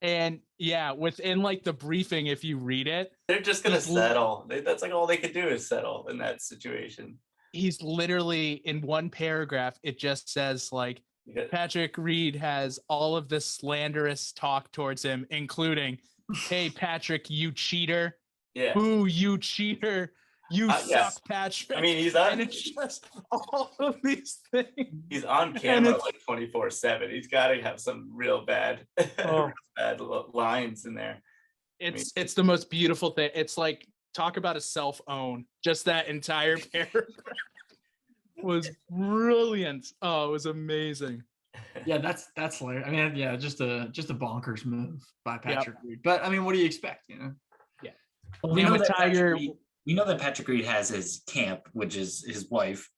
And yeah, within like the briefing, if you read it, they're just gonna settle. That's like all they could do is settle in that situation. He's literally, in one paragraph, it just says like, Patrick Reed has all of this slanderous talk towards him, including, hey, Patrick, you cheater. Yeah. Ooh, you cheater. You suck, yes. Patrick. I mean, he's on. And it's just all of these things. He's on camera like 24/7. He's got to have some real bad, bad lines in there. It's the most beautiful thing. It's like, talk about a self-own. Just that entire paragraph was brilliant. Oh, it was amazing. Yeah, that's hilarious. I mean, yeah, just a bonkers move by Patrick Reed. But I mean, what do you expect? You know? Yeah. Well, we know that Patrick Reed has his camp, which is his wife.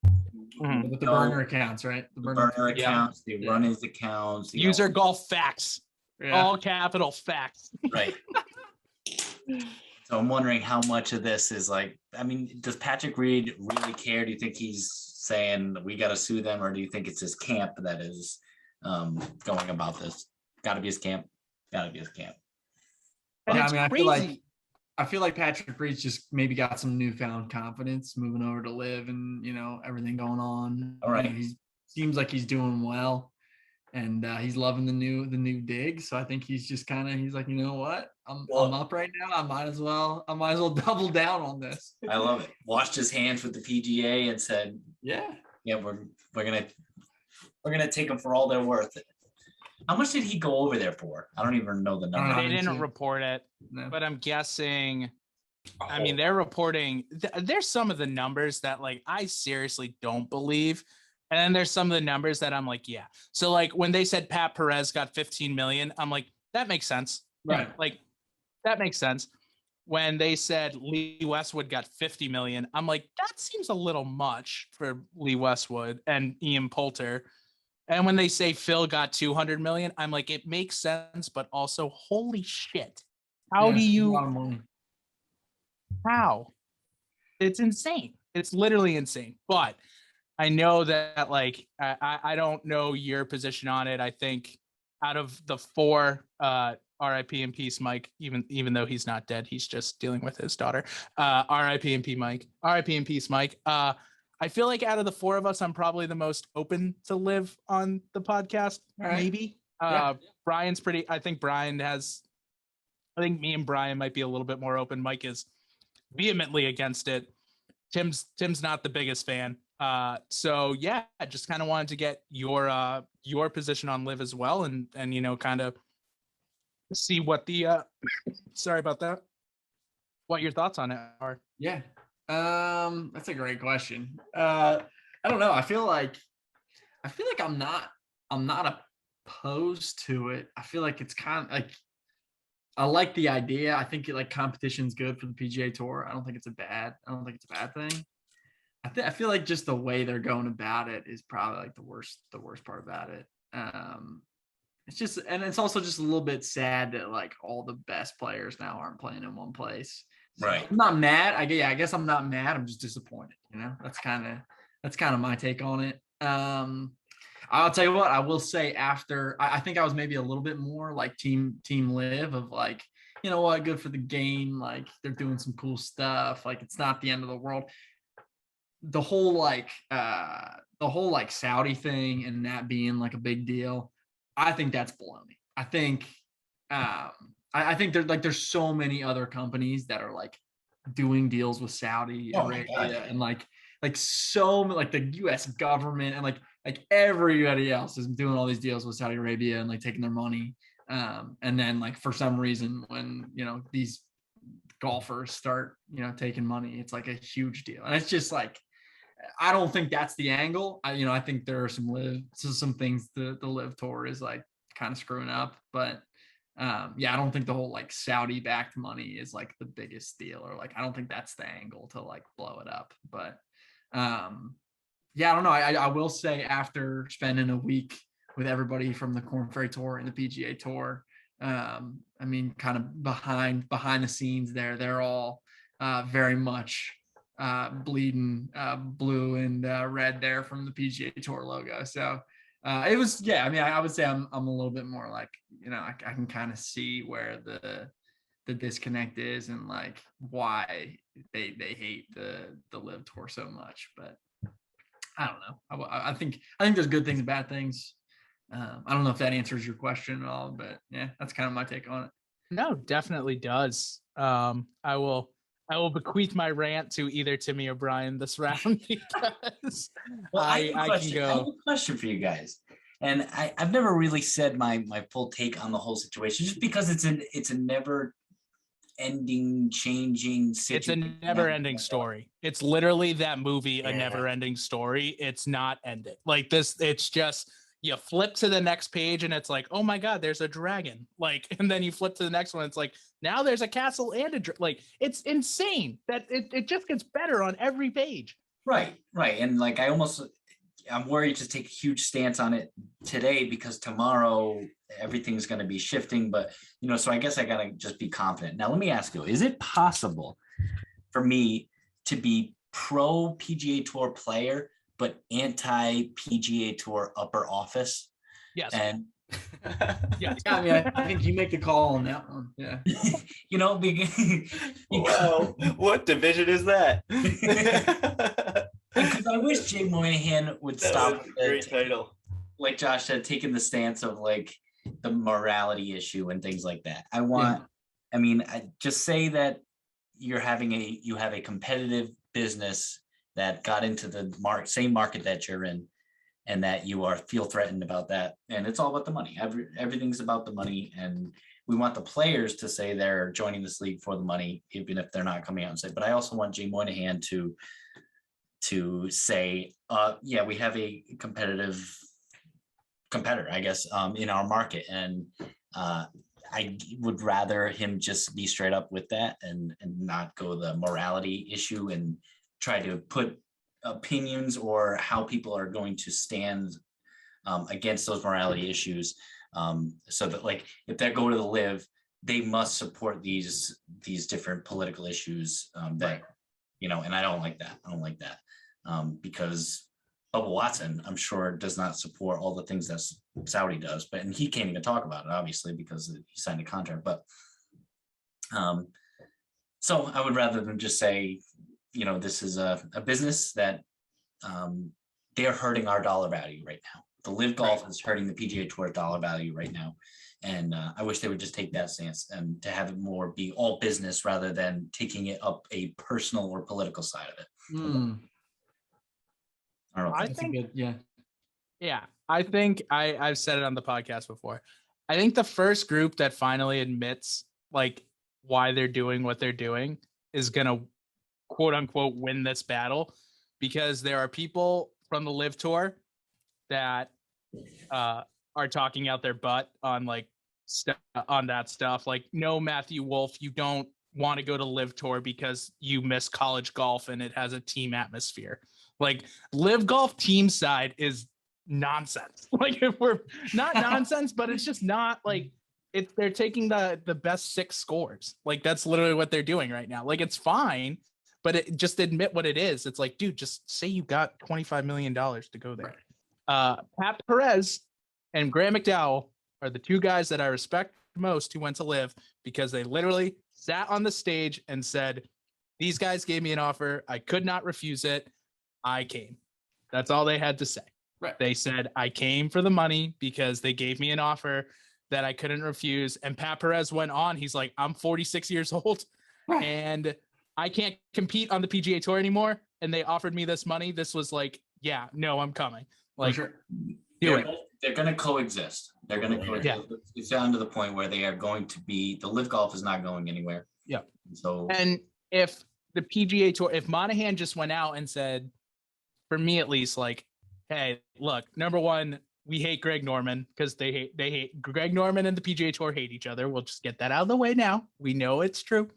Mm-hmm. With the burner accounts, right? The burner accounts. They run his accounts. User golf facts. Yeah. All capital facts. Right. So I'm wondering how much of this is like, I mean, does Patrick Reed really care? Do you think he's saying we got to sue them, or do you think it's his camp that is going about this? Got to be his camp. And yeah, I mean, I feel like Patrick Reed's just maybe got some newfound confidence moving over to Live, and everything going on. All right. He seems like he's doing well, and he's loving the new dig. So I think he's just he's like, you know what, I'm up right now. I might as well double down on this. I love it. Washed his hands with the PGA and said, yeah, we're gonna take them for all they're worth. How much did he go over there for? I don't even know the number. They didn't report it, but I'm guessing. I mean, they're reporting. There's some of the numbers that like I seriously don't believe, and then there's some of the numbers that I'm like, yeah. So like when they said Pat Perez got 15 million, I'm like, that makes sense, right? Like that makes sense. When they said Lee Westwood got 50 million, I'm like, that seems a little much for Lee Westwood and Ian Poulter. And when they say Phil got 200 million, I'm like, it makes sense, but also, holy shit. How do you, a lot of money. How? It's insane. It's literally insane. But I know that like, I don't know your position on it. I think out of the four, RIP in peace, Mike, even though he's not dead, he's just dealing with his daughter. RIP in peace, Mike. RIP in peace, Mike. I feel like out of the four of us, I'm probably the most open to Live on the podcast. Right. Maybe. Brian's I think me and Brian might be a little bit more open. Mike is vehemently against it. Tim's not the biggest fan. So yeah, I just kind of wanted to get your position on Live as well, and kind of see what the sorry about that. What your thoughts on it are. Yeah. That's a great question. I don't know. I feel like I'm not opposed to it. I feel like it's kind of like, I like the idea. I think competition's good for the PGA Tour. I don't think it's a bad thing. I feel like just the way they're going about it is probably like the worst part about it. It's also just a little bit sad that like all the best players now aren't playing in one place. So right. I'm not mad. I guess I'm not mad. I'm just disappointed. That's kind of my take on it. I'll tell you what, I will say after, I think I was maybe a little bit more like team live of like, you know what, good for the game. Like they're doing some cool stuff. Like it's not the end of the world. The whole like Saudi thing and that being like a big deal, I think that's baloney. I think there's so many other companies that are like doing deals with Saudi Arabia and like so like the US government and like everybody else is doing all these deals with Saudi Arabia and like taking their money. And then like for some reason when, you know, these golfers start, you know, taking money, it's like a huge deal. And it's just like, I don't think that's the angle. I think there are some things the Live Tour is like kind of screwing up, but I don't think the whole like Saudi backed money is like the biggest deal, or like I don't think that's the angle to like blow it up. But I don't know. I will say after spending a week with everybody from the Korn Ferry Tour and the PGA Tour, I mean, kind of behind the scenes there, they're all very much bleeding blue and red there from the PGA Tour logo. So it was, I mean, I would say I'm a little bit more like, you know, I can kind of see where the disconnect is and like why they hate the Live Tour so much. But I don't know. I think there's good things and bad things. I don't know if that answers your question at all, but yeah, that's kind of my take on it. No, definitely does. I will bequeath my rant to either Timmy or Brian this round because I can go. I have a question for you guys, and I've never really said my full take on the whole situation, just because it's a never ending, changing situation. It's a never ending story. It's literally that movie, A Never Ending Story. It's not ending like this. It's just, you flip to the next page and it's like, oh my God, there's a dragon. Like, and then you flip to the next one. It's like, now there's a castle and like, it's insane that it just gets better on every page. Right. And like, I'm worried to take a huge stance on it today because tomorrow everything's going to be shifting, but you know, so I guess I got to just be confident. Now, let me ask you, is it possible for me to be pro PGA Tour player, but anti PGA Tour upper office? Yes. And yes. I mean, I think you make the call on that one. Yeah. You know, well, what division is that? Because I wish Jay Moynihan would stop. Great title. Like Josh said, taking the stance of like the morality issue and things like that. I mean, I just say that you have a competitive business that got into the same market that you're in, and that you feel threatened about that. And it's all about the money. Everything's about the money. And we want the players to say they're joining this league for the money, even if they're not coming out and say, but I also want Jay Moynihan to say, we have a competitor, I guess, in our market. And I would rather him just be straight up with that and not go the morality issue and try to put opinions or how people are going to stand against those morality issues, so that like if they go to the Live, they must support these different political issues that, you know, and I don't like that because Bubba Watson, I'm sure, does not support all the things that Saudi does, and he can't even talk about it, obviously, because he signed a contract. But so I would rather than just say, you know, this is a business that they're hurting our dollar value right now. The Live Golf is hurting the PGA Tour dollar value right now. And I wish they would just take that stance and to have it more be all business rather than taking it up a personal or political side of it. I don't know. I think, I think I've said it on the podcast before. I think the first group that finally admits like why they're doing what they're doing is going to quote unquote win this battle, because there are people from the Live Tour that are talking out their butt on like on that stuff. Like, no, Matthew Wolf, you don't want to go to Live Tour because you miss college golf and it has a team atmosphere. Like, Live Golf team side is nonsense. Like, if we're not nonsense, but it's just not like they're taking the best 6 scores. Like, that's literally what they're doing right now. Like, it's fine, but just admit what it is. It's like, dude, just say you got $25 million to go there. Pat Perez and Graham McDowell are the two guys that I respect most who went to Live, because they literally sat on the stage and said, these guys gave me an offer. I could not refuse it. I came. That's all they had to say. Right. They said, I came for the money because they gave me an offer that I couldn't refuse. And Pat Perez went on. He's like, I'm 46 years old and I can't compete on the PGA Tour anymore. And they offered me this money. This was like, yeah, no, I'm coming. Like, sure. do it. They're going to coexist. They're going to coexist. Yeah. It's down to the point where they are going to be, the Live Golf is not going anywhere. Yeah. So, and if the PGA Tour, if Monahan just went out and said, for me at least, like, hey, look, number one, we hate Greg Norman because they hate Greg Norman and the PGA Tour hate each other. We'll just get that out of the way now. We know it's true.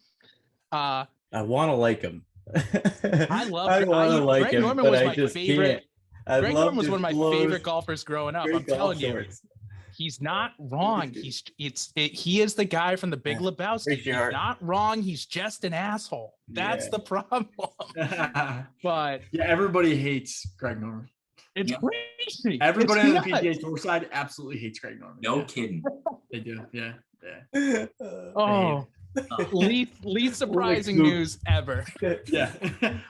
I want to like him. I want to like Greg him, Norman was my favorite. Greg Norman was one of my favorite golfers growing up. I'm telling you, he's not wrong. He is the guy from the Big Lebowski. He's not wrong. He's just an asshole. That's the problem. But yeah, everybody hates Greg Norman. It's crazy. Everybody on the PGA Tour side absolutely hates Greg Norman. No kidding. They do. Yeah. Oh, least surprising news ever. Yeah.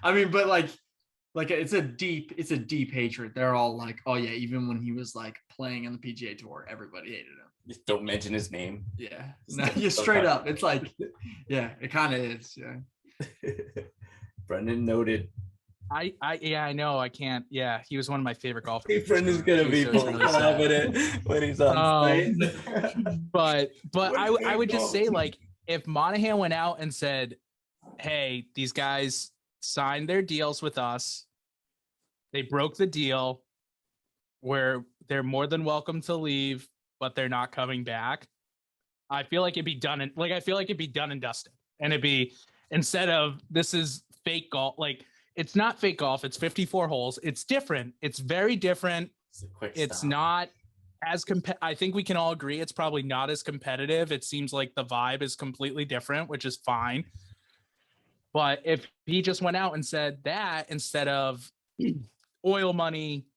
I mean, but like it's a deep hatred. They're all like, oh yeah, even when he was like playing on the PGA Tour, everybody hated him. Just don't mention his name. Yeah. No, you're straight up. It's like, yeah, it kind of is. Yeah. Brendan noted. I know. I can't. Yeah, he was one of my favorite golfers. Brendan's gonna be really confident when he's on stage. But I would just say, like, if Monahan went out and said, hey, these guys signed their deals with us, they broke the deal where they're more than welcome to leave, but they're not coming back, I feel like it'd be done and dusted. And it'd be, instead of, this is fake golf, like, it's not fake golf, it's 54 holes, it's different, it's very different, it's not as I think we can all agree it's probably not as competitive. It seems like the vibe is completely different, which is fine. But if he just went out and said that instead of oil money,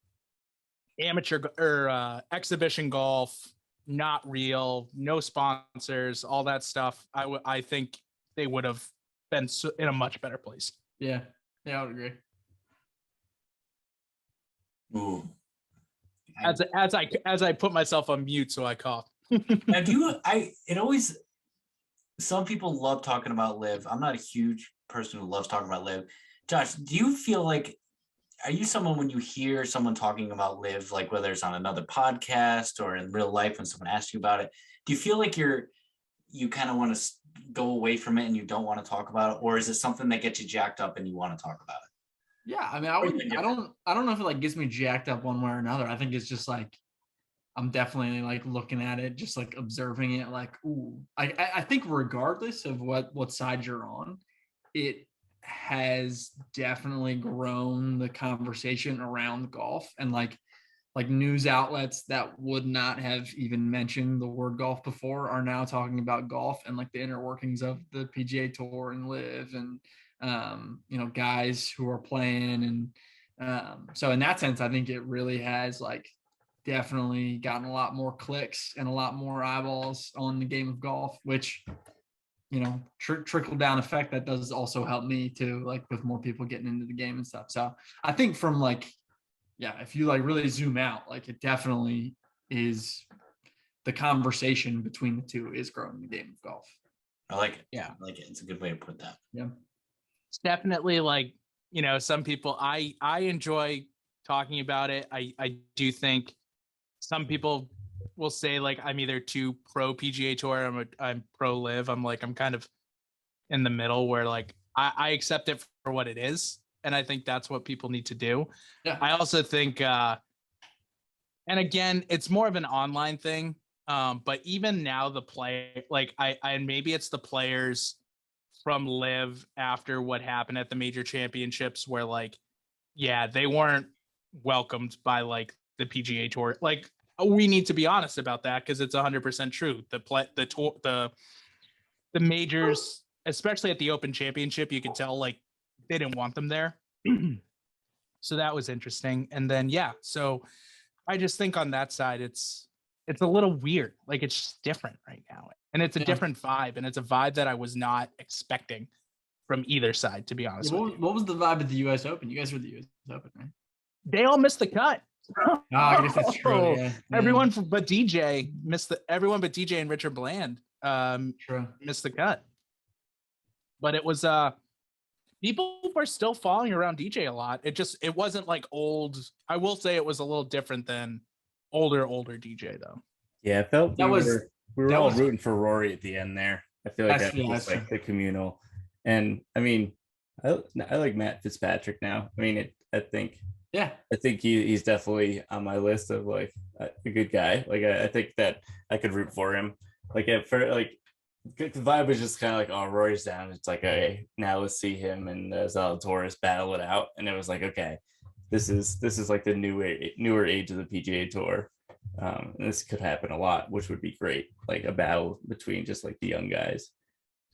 amateur or exhibition golf, not real, no sponsors, all that stuff, I think they would have been in a much better place. Yeah, I would agree. Ooh. As I put myself on mute, so I cough. Some people love talking about Live. I'm not a huge person who loves talking about Live. Josh, do you feel like, are you someone when you hear someone talking about Live, like whether it's on another podcast or in real life when someone asks you about it, do you feel like you kind of want to go away from it and you don't want to talk about it, or is it something that gets you jacked up and you want to talk about it? Yeah, I mean, I don't know if it like gets me jacked up one way or another. I think it's just like, I'm definitely like looking at it, just like observing it, like, ooh. I think regardless of what side you're on, it has definitely grown the conversation around golf, and like news outlets that would not have even mentioned the word golf before are now talking about golf and like the inner workings of the PGA Tour and Live and guys who are playing. And so in that sense, I think it really has like definitely gotten a lot more clicks and a lot more eyeballs on the game of golf, which, trickle down effect that does also help me too, like with more people getting into the game and stuff. So I think from like, yeah, if you like really zoom out, like it definitely is, the conversation between the two is growing the game of golf. I like it. Yeah. I like it. It's a good way to put that. Yeah. It's definitely like, some people, I enjoy talking about it. I do think some people will say like, I'm either too pro PGA Tour, I'm pro Live. I'm kind of in the middle where like, I accept it for what it is. And I think that's what people need to do. Yeah. I also think, and again, it's more of an online thing. But even now the play, like and maybe it's the players from Live after what happened at the major championships where like, yeah, they weren't welcomed by like the PGA Tour. Like, we need to be honest about that because it's 100% true. The majors, especially at the Open Championship, you could tell like they didn't want them there. So that was interesting. And then, yeah, so I just think on that side, it's a little weird. Like it's just different right now. And it's a different vibe. And it's a vibe that I was not expecting from either side, to be honest with you. What was the vibe at the US Open? You guys were the US Open, right? They all missed the cut. I guess that's true. Yeah. Everyone but DJ and Richard Bland missed the cut. But it was people were still following around DJ a lot. It wasn't like old. I will say it was a little different than older DJ though. Yeah, I felt we were all rooting for Rory at the end there. I feel like that was like the communal. And I mean, I like Matt Fitzpatrick now. I mean, I think he's definitely on my list of like a good guy. Like I think that I could root for him. Like the vibe was just kind of like, oh, Rory's down. It's like, okay, now let's see him and Zalatoris battle it out. And it was like, okay, this is like the newer age of the PGA Tour. And this could happen a lot, which would be great. Like a battle between just like the young guys.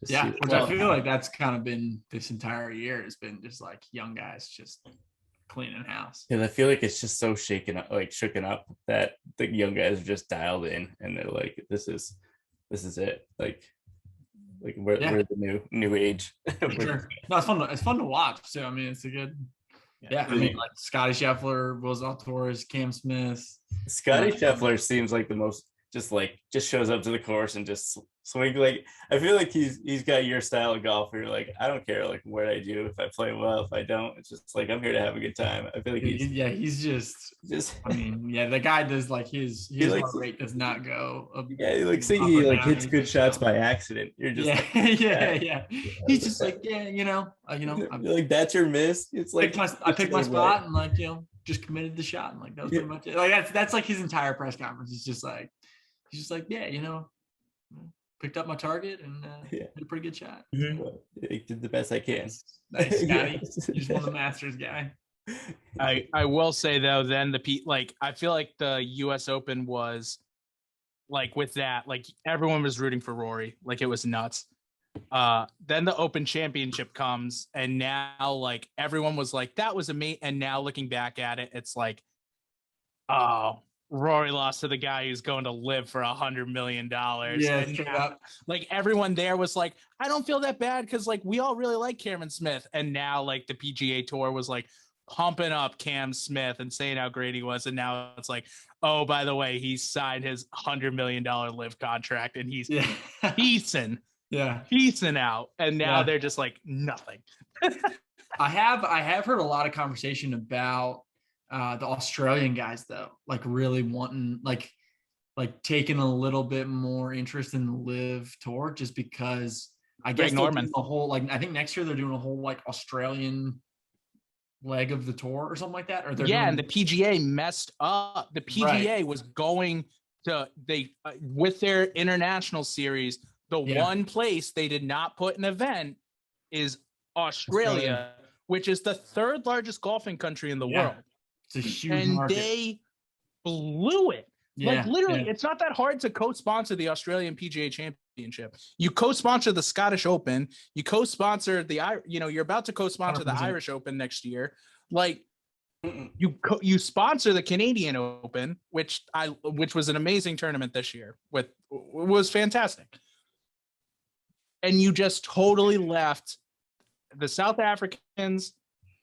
Which I feel like that's kind of been this entire year. Has been just like young guys just cleaning house. And I feel like it's just so shooken up that the young guys are just dialed in, and they're like, this is it. Like we're the new age. Sure. No, it's fun to watch. So I mean, it's a good. Yeah, I mean, like Scotty Scheffler, Will Zalatoris, Cam Smith. Scotty Scheffler seems like the most just shows up to the course and just swing. Like I feel like he's got your style of golf where you're like, I don't care like what I do, if I play well, if I don't, it's just like I'm here to have a good time. I feel like he's just I mean, the guy does like his heart rate does not go up. Yeah, like say he like hits good shots by accident. You're just He's just like, like that's your miss. It's like I picked my spot and like, just committed the shot, and like that was pretty much it. Like that's like his entire press conference. He's just like, picked up my target and did a pretty good shot. I did the best I can. Nice, Scotty. He's one of the Masters guy. I will say though, then I feel like the US Open was like with that, like everyone was rooting for Rory, like it was nuts. Then the Open Championship comes, and now like everyone was like, that was amazing. And now looking back at it, it's like, oh, Rory lost to the guy who's going to live for $100 million. Yeah, like everyone there was like, I don't feel that bad because like we all really like Cameron Smith. And now like the PGA Tour was like pumping up Cam Smith and saying how great he was. And now it's like, oh, by the way, he signed his $100 million live contract and he's piecing out. And now they're just like nothing. I have heard a lot of conversation about the Australian guys though, like really wanting like taking a little bit more interest in the live tour, just because I guess Norman the whole like I think next year they're doing a whole like Australian leg of the tour or something like that. Or and the PGA messed up. The PGA was going to with their international series. The one place they did not put an event is Australia, which is the third largest golfing country in the world. It's a huge market. They blew it. Like literally, it's not that hard to co-sponsor the Australian PGA Championship. You co-sponsor the Scottish Open. You co-sponsor you're about to co-sponsor 100%. The Irish Open next year. Like you sponsor the Canadian Open, which was an amazing tournament this year. Was fantastic. And you just totally left the South Africans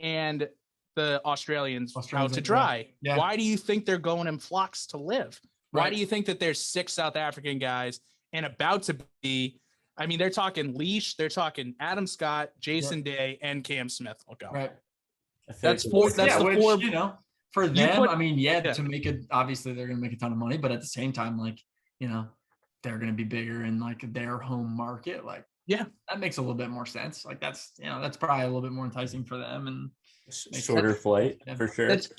and the Australians out to dry. Yeah. Why do you think they're going in flocks to live? Why do you think that there's 6 South African guys and about to be, I mean, they're talking Leash, they're talking Adam Scott, Jason Day, and Cam Smith will go. Right. That's four. That's the four. For them, I mean, to make it, obviously they're going to make a ton of money, but at the same time, like, they're going to be bigger in like their home market. Like, that makes a little bit more sense. Like that's probably a little bit more enticing for them and shorter flight for sure. That's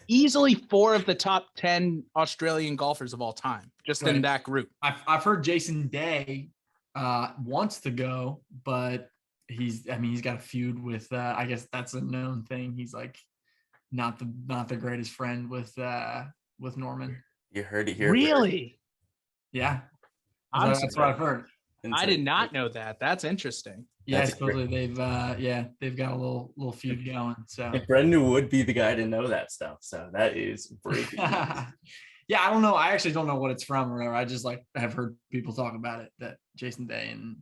easily 4 of the top 10 Australian golfers of all time, just in that group. I've heard Jason Day wants to go, but he's got a feud with I guess that's a known thing. He's like not the greatest friend with Norman. You heard it here. Really? Yeah. That's what I've heard. I did not know that. That's interesting. Yeah, supposedly they've got a little feud going. So if Brendan would be the guy to know that stuff. So that is breaking news. Yeah, I don't know. I actually don't know what it's from or whatever. I just like have heard people talk about it that Jason Day and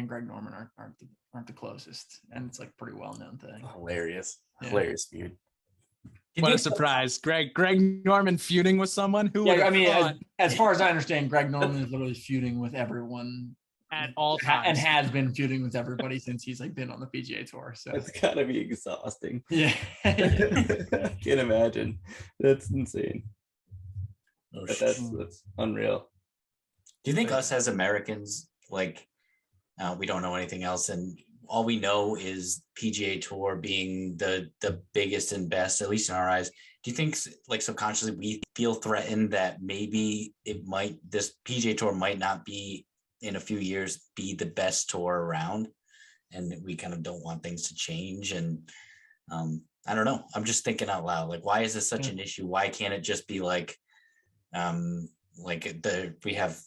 Greg Norman aren't the closest, and it's like pretty well known thing. Hilarious feud. What a surprise. Greg Norman feuding with someone who I mean, as far as I understand, Greg Norman is literally feuding with everyone at all times and has been feuding with everybody since he's like been on the PGA Tour. So it's gotta be exhausting. Yeah. I can't imagine. That's insane. But that's unreal. Do you think us as Americans, like, we don't know anything else, and all we know is PGA Tour being the biggest and best, at least in our eyes? Do you think, like, subconsciously we feel threatened that maybe this PGA Tour might not be in a few years be the best tour around, and we kind of don't want things to change? And I don't know. I'm just thinking out loud. Like, why is this such an issue? Why can't it just be like we have,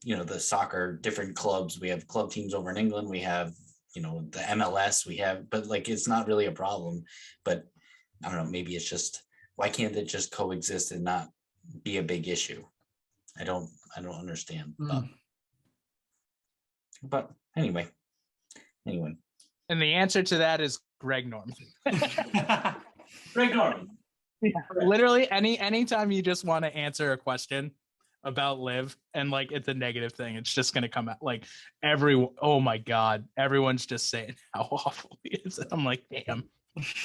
the soccer, different clubs, we have club teams over in England, we have, the MLS, but like, it's not really a problem. But I don't know, maybe it's just, why can't it just coexist and not be a big issue? I don't understand. But anyway. And the answer to that is Greg Norman. Greg Norman. Yeah, literally anytime you just want to answer a question about Liv and like it's a negative thing, it's just going to come out like oh my God, everyone's just saying how awful he is. And I'm like, damn,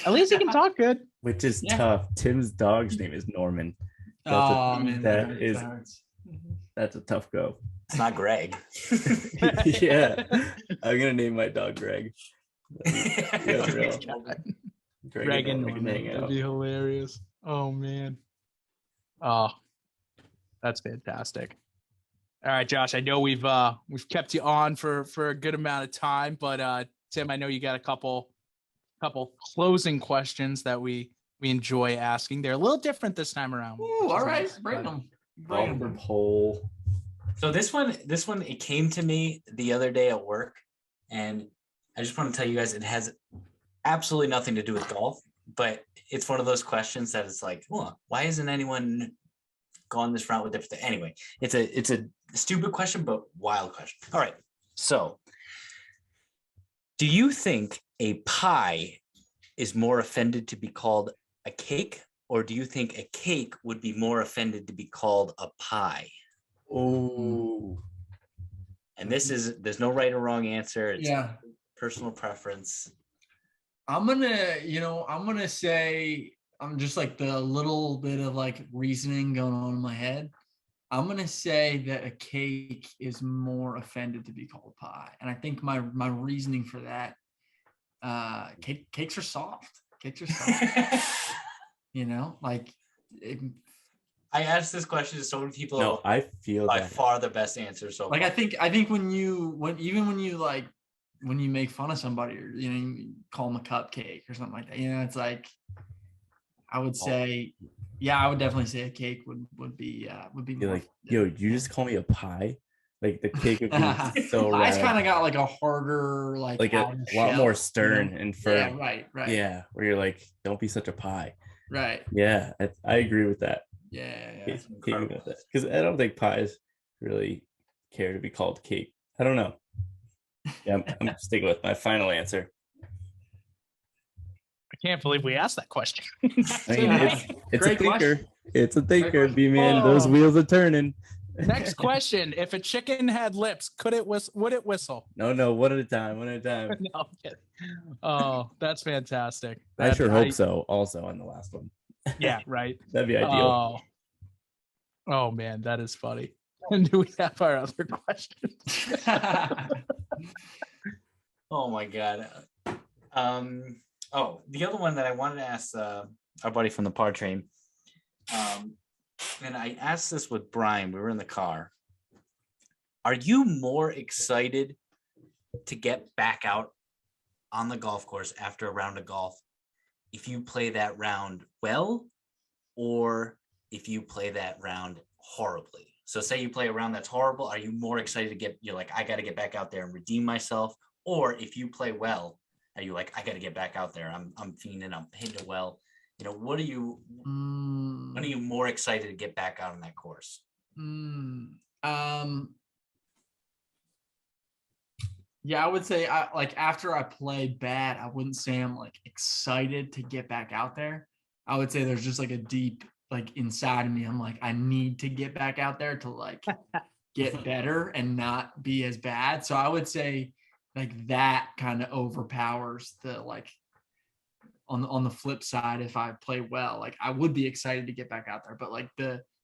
at least he can talk good. Which is tough. Tim's dog's name is Norman. That's a tough go. It's not Greg. Yeah, I'm gonna name my dog Greg. Greg and Norman, that'd be hilarious. Oh man. Oh, that's fantastic. All right, Josh, I know we've kept you on for a good amount of time, but Tim, I know you got a couple closing questions that we enjoy asking. They're a little different this time around. Ooh, all right, bring them. Poll. So this one, it came to me the other day at work, and I just want to tell you guys, it has absolutely nothing to do with golf, but it's one of those questions that it's like, well, why isn't anyone gone this route with different? Anyway, it's a stupid question, but wild question. All right. So do you think a pie is more offended to be called a cake, or do you think a cake would be more offended to be called a pie? Oh. And there's no right or wrong answer. It's personal preference. I'm gonna say, I'm just like the little bit of like reasoning going on in my head. I'm gonna say that a cake is more offended to be called pie, and I think my reasoning for that, cakes are soft. Cakes are soft. I asked this question to so many people. No, I feel by far the best answer. So like, I think when you make fun of somebody, or you call them a cupcake or something like that, it's like, I would say, I would definitely say a cake would be more like, yo, you just call me a pie? Like the cake would be so pie's kind of got like a harder, like a lot more stern and firm. Yeah, right. Yeah, where you're like, don't be such a pie. Right. Yeah, I agree with that. Yeah. Because I don't think pies really care to be called cake. I don't know. Yeah, I'm sticking with my final answer. I can't believe we asked that question. I mean, it's a thinker. Question. It's a thinker, B-man. Those wheels are turning. Next question: if a chicken had lips, would it whistle? No, one at a time. No, I'm kidding. Oh, that's fantastic. I sure hope so. Also on the last one. Yeah, right. That'd be ideal. Oh man, that is funny. And do we have our other questions? Oh my God. The other one that I wanted to ask our buddy from the Par Train, and I asked this with Brian. We were in the car. Are you more excited to get back out on the golf course after a round of golf if you play that round well, or if you play that round horribly? So say you play a round that's horrible, are you more excited to you're like, I got to get back out there and redeem myself? Or if you play well, are you like, I got to get back out there. I'm fiending, I'm hitting it well. When are you more excited to get back out on that course? Yeah, I would say after I play bad, I wouldn't say I'm like excited to get back out there. I would say there's just like a deep inside of me. I'm like, I need to get back out there to like get better and not be as bad. So I would say that kind of overpowers the on the flip side. If I play well, I would be excited to get back out there, but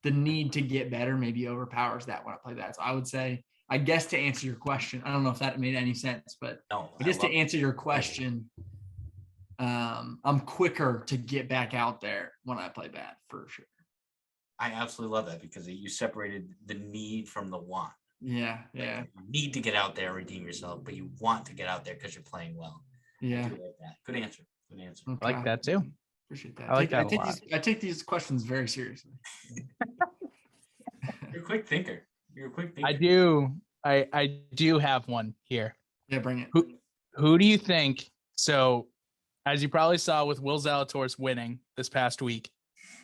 the need to get better maybe overpowers that when I play that. So I would say, I guess to answer your question, I don't know if that made any sense, but to answer your question, I'm quicker to get back out there when I play bad, for sure. I absolutely love that because you separated the need from the want. Yeah. You need to get out there and redeem yourself, but you want to get out there because you're playing well. Yeah. I do like that. Good answer. Okay. I like that too. Appreciate that. I like that a lot. I take these questions very seriously. You're a quick thinker. I do have one here. Yeah, bring it. Who do you think? So, as you probably saw with Will Zalatoris winning this past week,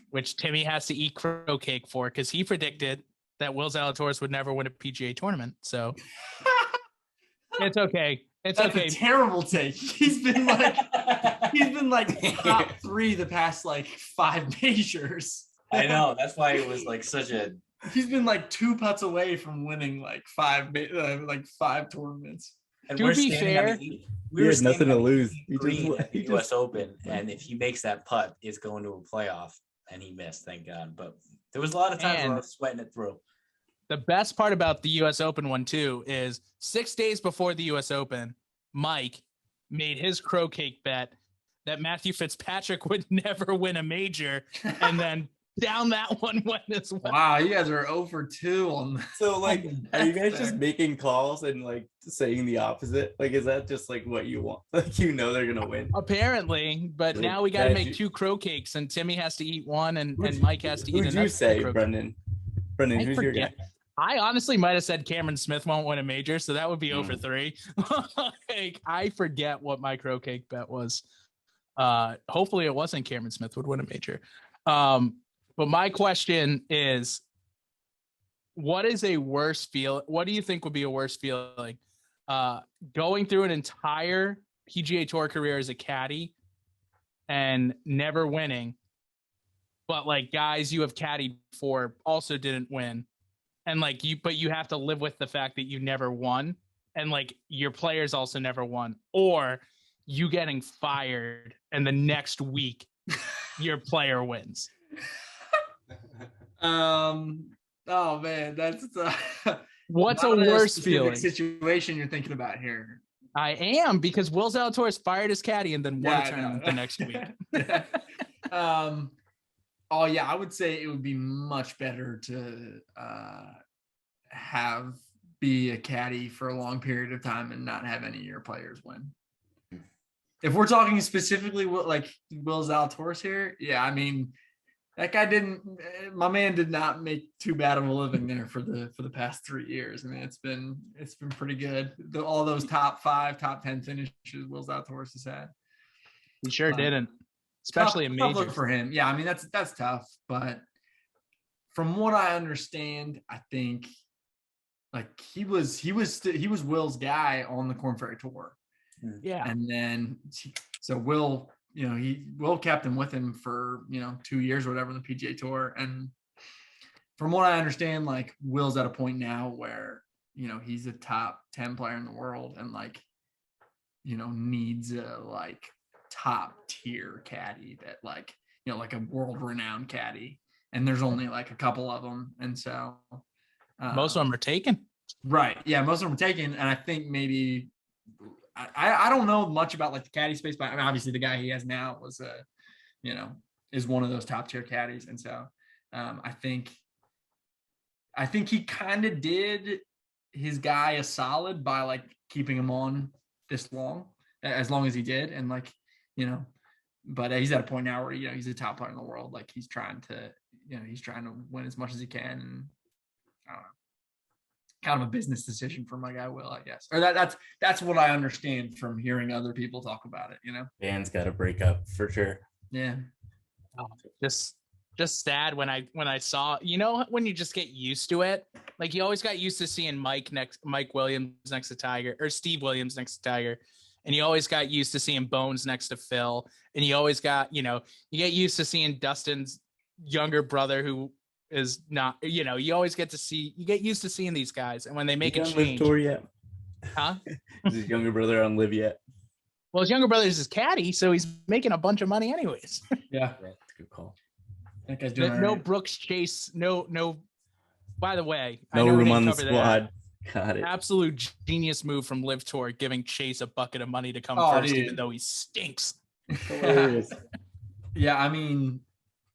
which Timmy has to eat crow cake for because he predicted that Will Zalatoris would never win a PGA tournament. So it's okay. That's a terrible take. He's been top 3 the past 5 majors. I know. That's why it was such a. He's been 2 putts away from winning 5 tournaments. And to be fair, we had nothing to lose. Green at the U.S. Open, and if he makes that putt, it's going to a playoff, and he missed. Thank God. But there was a lot of times where I was sweating it through. The best part about the U.S. Open one too is 6 days before the U.S. Open, Mike made his crow cake bet that Matthew Fitzpatrick would never win a major, and then down that one went as well. Wow, you guys are 0 for 2 on that. So are you guys just making calls and saying the opposite? Is that just what you want? They're gonna win. Apparently, but now we got to make 2 crow cakes, and Timmy has to eat one, and Mike has to eat another. Who'd you say, Brendan? Brendan, who's your guy? I honestly might have said Cameron Smith won't win a major, so that would be 0 for 3. I forget what my crow cake bet was. Hopefully it wasn't Cameron Smith would win a major. But my question is, what is a worse feel? What do you think would be a worse feeling? Going through an entire PGA Tour career as a caddy and never winning, but guys you have caddied for also didn't win. And but you have to live with the fact that you never won, and your players also never won, or you getting fired and the next week your player wins. Oh man, that's what's a worse feeling situation you're thinking about here? I am, because Will Zalatoris fired his caddy and then won a tournament the next week. Oh yeah, I would say it would be much better to be a caddy for a long period of time and not have any of your players win. If we're talking specifically Will Zalatoris here, yeah, I mean, that guy my man did not make too bad of a living there for the past 3 years. I mean, it's been pretty good. All those top 5, top 10 finishes Will Zalatoris has had. He sure didn't. Especially a major for him. Yeah, I mean that's tough, but from what I understand, I think he was Will's guy on the Korn Ferry Tour. Yeah. And then so Will, Will kept him with him for 2 years or whatever on the PGA Tour, and from what I understand, Will's at a point now where he's a top 10 player in the world and needs a top tier caddy that a world renowned caddy, and there's only a couple of them, and so most of them are taken. Right, yeah, most of them are taken, and I think maybe I don't know much about the caddy space, but I mean, obviously the guy he has now was is one of those top tier caddies, and so I think he kind of did his guy a solid by keeping him on this long, as long as he did, and but he's at a point now where he's a top player in the world. He's trying to win as much as he can, and I don't know, kind of a business decision for my guy Will, I guess. Or that's what I understand from hearing other people talk about it, you know. Band's got to break up for sure. Yeah. Oh, just sad when I saw, you know, when you just get used to it. Like you always got used to seeing Mike Williams next to Tiger, or Steve Williams next to Tiger. And you always got used to seeing Bones next to Phil. And you always got, you know, you get used to seeing Dustin's younger brother, who is not, you know, you get used to seeing these guys. And when they make a change. Tour yet? Huh? Is his younger brother on live yet? Well, his younger brother is his caddy, so he's making a bunch of money anyways. Yeah. That's a good call. That guy's doing no right. Brooks Chase, no. By the way, No I know room we on the didn't cover squad. that. Got it. Absolute genius move from Live Tour, giving Chase a bucket of money to come first, dude. even though he stinks. Hilarious. Yeah, I mean,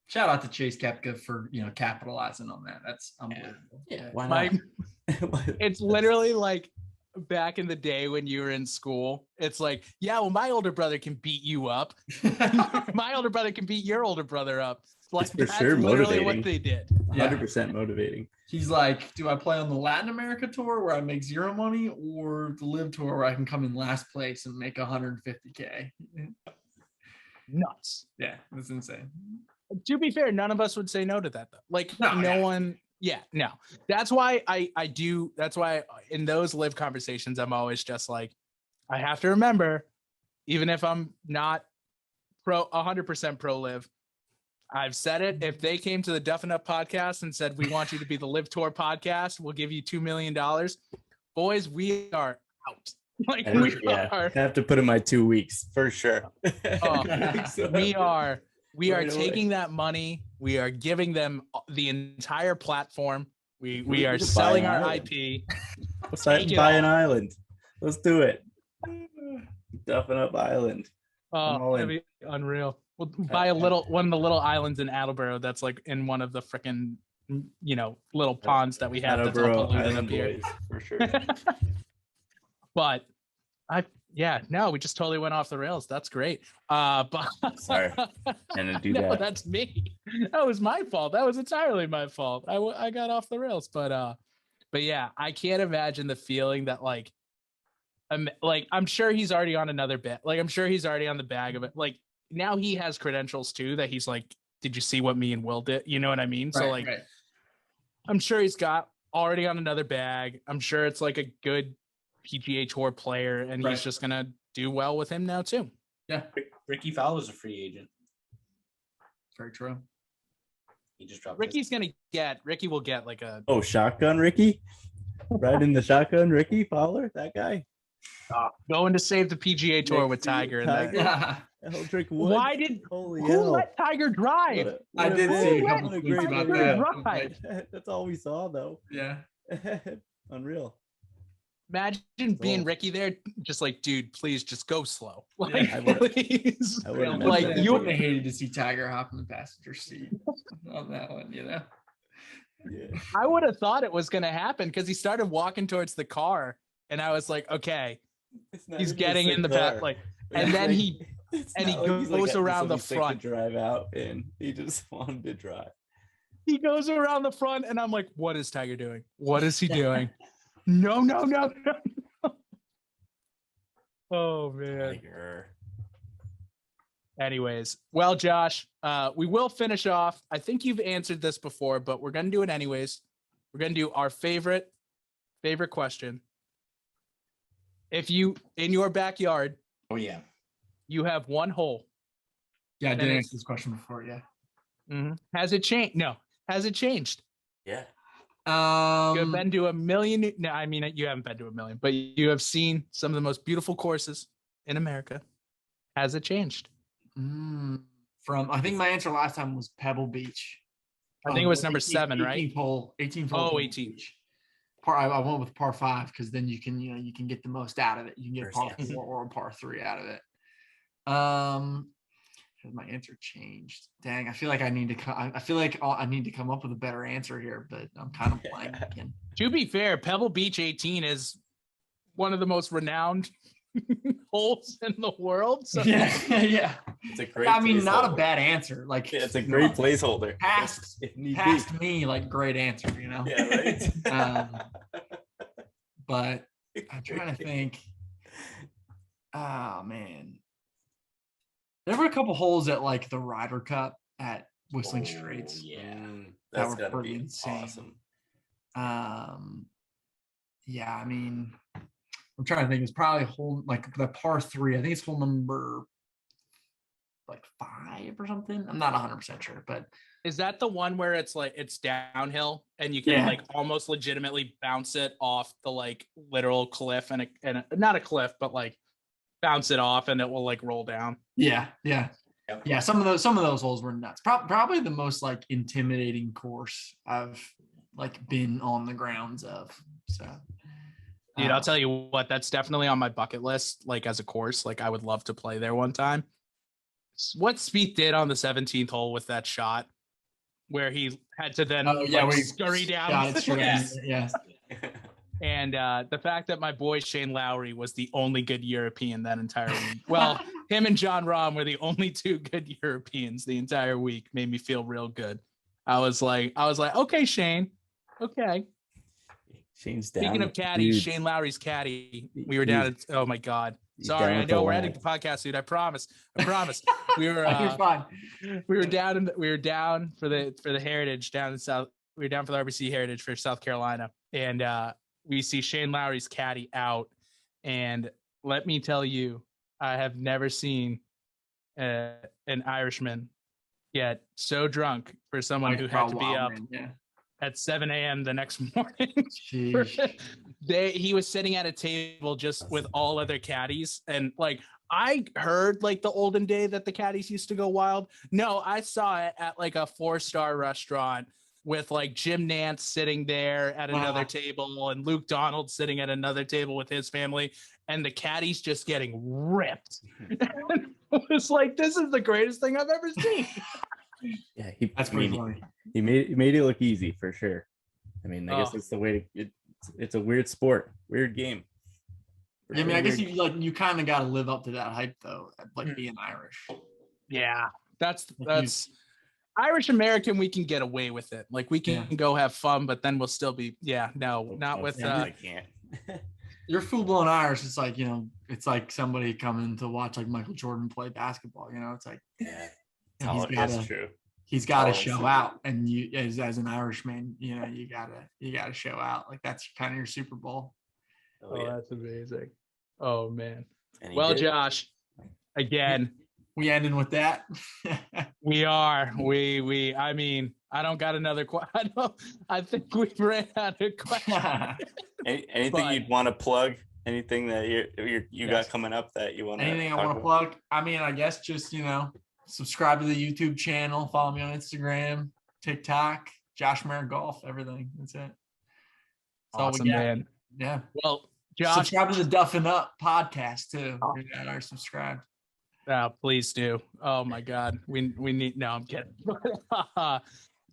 shout out to Chase Koepka for, you know, capitalizing on that. That's unbelievable. Yeah, why not? It's literally like back in the day when you were in school. It's like, yeah, well, my older brother can beat you up. My older brother can beat your older brother up. Like, for that's sure literally motivating. what they did. 100% motivating. He's like, do I play on the Latin America tour where I make zero money, or the Live Tour where I can come in last place and make 150K? Nuts. Yeah, that's insane. To be fair, none of us would say no to that, though. Like, No, one. Yeah, no. That's why I do. That's why in those Live conversations, I'm always just like, I have to remember, even if I'm not 100% pro Live, I've said it. If they came to the Duffin Up podcast and said, we want you to be the Live Tour podcast, we'll give you $2 million. Boys, we are out. Like, I have to put in my 2 weeks for sure. We are Right taking that money. We are giving them the entire platform. We are selling our IP. Let's buy an island. Let's do it. Duffin Up Island. Oh, that'd be unreal. We'll buy one of the little islands in Attleboro that's like in one of the freaking, you know, little ponds that we have. Attleboro that's all polluted Island up here. boys, for sure. But we just totally went off the rails. That's great. But sorry, and do no, that. that's me. That was my fault. That was entirely my fault. I got off the rails. But yeah, I can't imagine the feeling that like I'm sure he's already on another bit. Like, I'm sure he's already on the bag of it. Like, now he has credentials too that he's like, did you see what me and Will did? You know what I mean? Right, so like, I'm sure he's got already on another bag. I'm sure it's like a good PGA Tour player, and he's just gonna do well with him now too. Yeah, Ricky Fowler's a free agent. Very true. He just dropped. Ricky will get like a shotgun Ricky, riding the shotgun Ricky Fowler, that guy. Going to save the PGA Tour with Tiger. He'll drink wood. Why did Holy who hell. let Tiger drive? I did see a couple what a tweets great about video. that. That's all we saw though. Yeah. Unreal. Imagine being Ricky there, just like, dude, please just go slow. Like, I please. Like, you would have hated to see Tiger hop in the passenger seat on that one, you know? Yeah. I would have thought it was going to happen because he started walking towards the car, and I was like, okay, he's getting in the back, like, and then he goes around the front. To drive out, and he just wanted to drive. He goes around the front, and I'm like, what is Tiger doing? What is he doing? No. Oh man. Tiger. Anyways, well, Josh, we will finish off. I think you've answered this before, but we're gonna do it anyways. We're gonna do our favorite question. If you in your backyard, you have one hole. Yeah, I did answer this question before. Yeah. Mm-hmm. Has it changed? No. Has it changed? Yeah. You have been to a million. No, I mean, you haven't been to a million, but you have seen some of the most beautiful courses in America. Has it changed? I think my answer last time was Pebble Beach. I think it was number 7, right? 18 hole. Oh, 18. I went with par 5 because then you can get the most out of it. You can get par 4 or par 3 out of it. Has my answer changed? Dang, I feel like I need to come up with a better answer here, but I'm kind of blank again. To be fair, Pebble Beach 18 is one of the most renowned holes in the world. So yeah. It's a great. I mean, not a bad answer. Like, yeah, it's a great placeholder. Past me, like great answer. You know. Yeah. Right. But I'm trying to think. Oh man, there were a couple holes at like the Ryder Cup at Whistling Straits. Yeah, that that's were pretty be insane. Awesome. Yeah, I mean, I'm trying to think. It's probably hole like the par 3. I think it's hole number like 5 or something. I'm not 100% sure, but is that the one where it's like it's downhill and you can like almost legitimately bounce it off the like literal cliff and not a cliff, but like bounce it off and it will like roll down? Yeah. Some of those holes were nuts. Probably the most like intimidating course I've like been on the grounds of. So, dude, I'll tell you what, that's definitely on my bucket list. Like as a course, like I would love to play there one time. What Spieth did on the 17th hole with that shot, where he had to then scurry down. Yes. And the fact that my boy Shane Lowry was the only good European that entire week. Well, him and John Rahm were the only 2 good Europeans the entire week. Made me feel real good. I was like, okay, Shane. Okay. Shane's down. Speaking of caddies, Shane Lowry's caddy. We were down. Oh my God. Sorry, I know we're ending the podcast, dude. I promise. We were fine. We were down for the Heritage down in South. We were down for the RBC Heritage for South Carolina, and we see Shane Lowry's caddy out. And let me tell you, I have never seen an Irishman get so drunk for someone who had to be up at 7 a.m. the next morning. He was sitting at a table just with all other caddies. And like, I heard like the olden day that the caddies used to go wild. No, I saw it at like a 4-star restaurant with like Jim Nantz sitting there at another table and Luke Donald sitting at another table with his family, and the caddies just getting ripped. It was like, this is the greatest thing I've ever seen. Yeah, that's pretty funny. He made it look easy for sure. I mean, I guess it's the way it's a weird sport, weird game. Yeah, I mean, I guess you kind of got to live up to that hype though, like being Irish. Yeah, that's Irish American. We can get away with it. Like we can go have fun, but then we'll still be not with. I can't. You're full blown Irish. It's like, it's like somebody coming to watch like Michael Jordan play basketball. It's like that's true. He's got to show out, and you as an Irishman, you gotta show out. Like that's kind of your Super Bowl. That's amazing. Oh man. Well, Josh, again, we ending with that. We are. I mean, I don't got another question. I think we ran out of questions. Anything you'd want to plug? Anything that you got coming up that you want to? Anything I want to plug? I mean, I guess just subscribe to the YouTube channel, follow me on Instagram, TikTok, Josh Merritt Golf, everything. That's it. That's awesome, man. Yeah. Well, Josh, subscribe to the Duffin Up podcast too. If you are subscribed. Please do. Oh my God, we need. No, I'm kidding.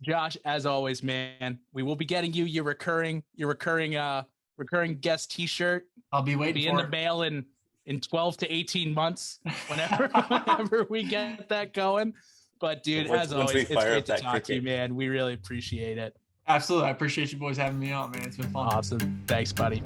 Josh, as always, man, we will be getting you your recurring guest T-shirt. I'll be waiting. Be in the mail in 12 to 18 months, whenever we get that going. But dude, as always, it's great to talk to you, man. We really appreciate it. Absolutely, I appreciate you boys having me on, man. It's been fun. Awesome, thanks, buddy.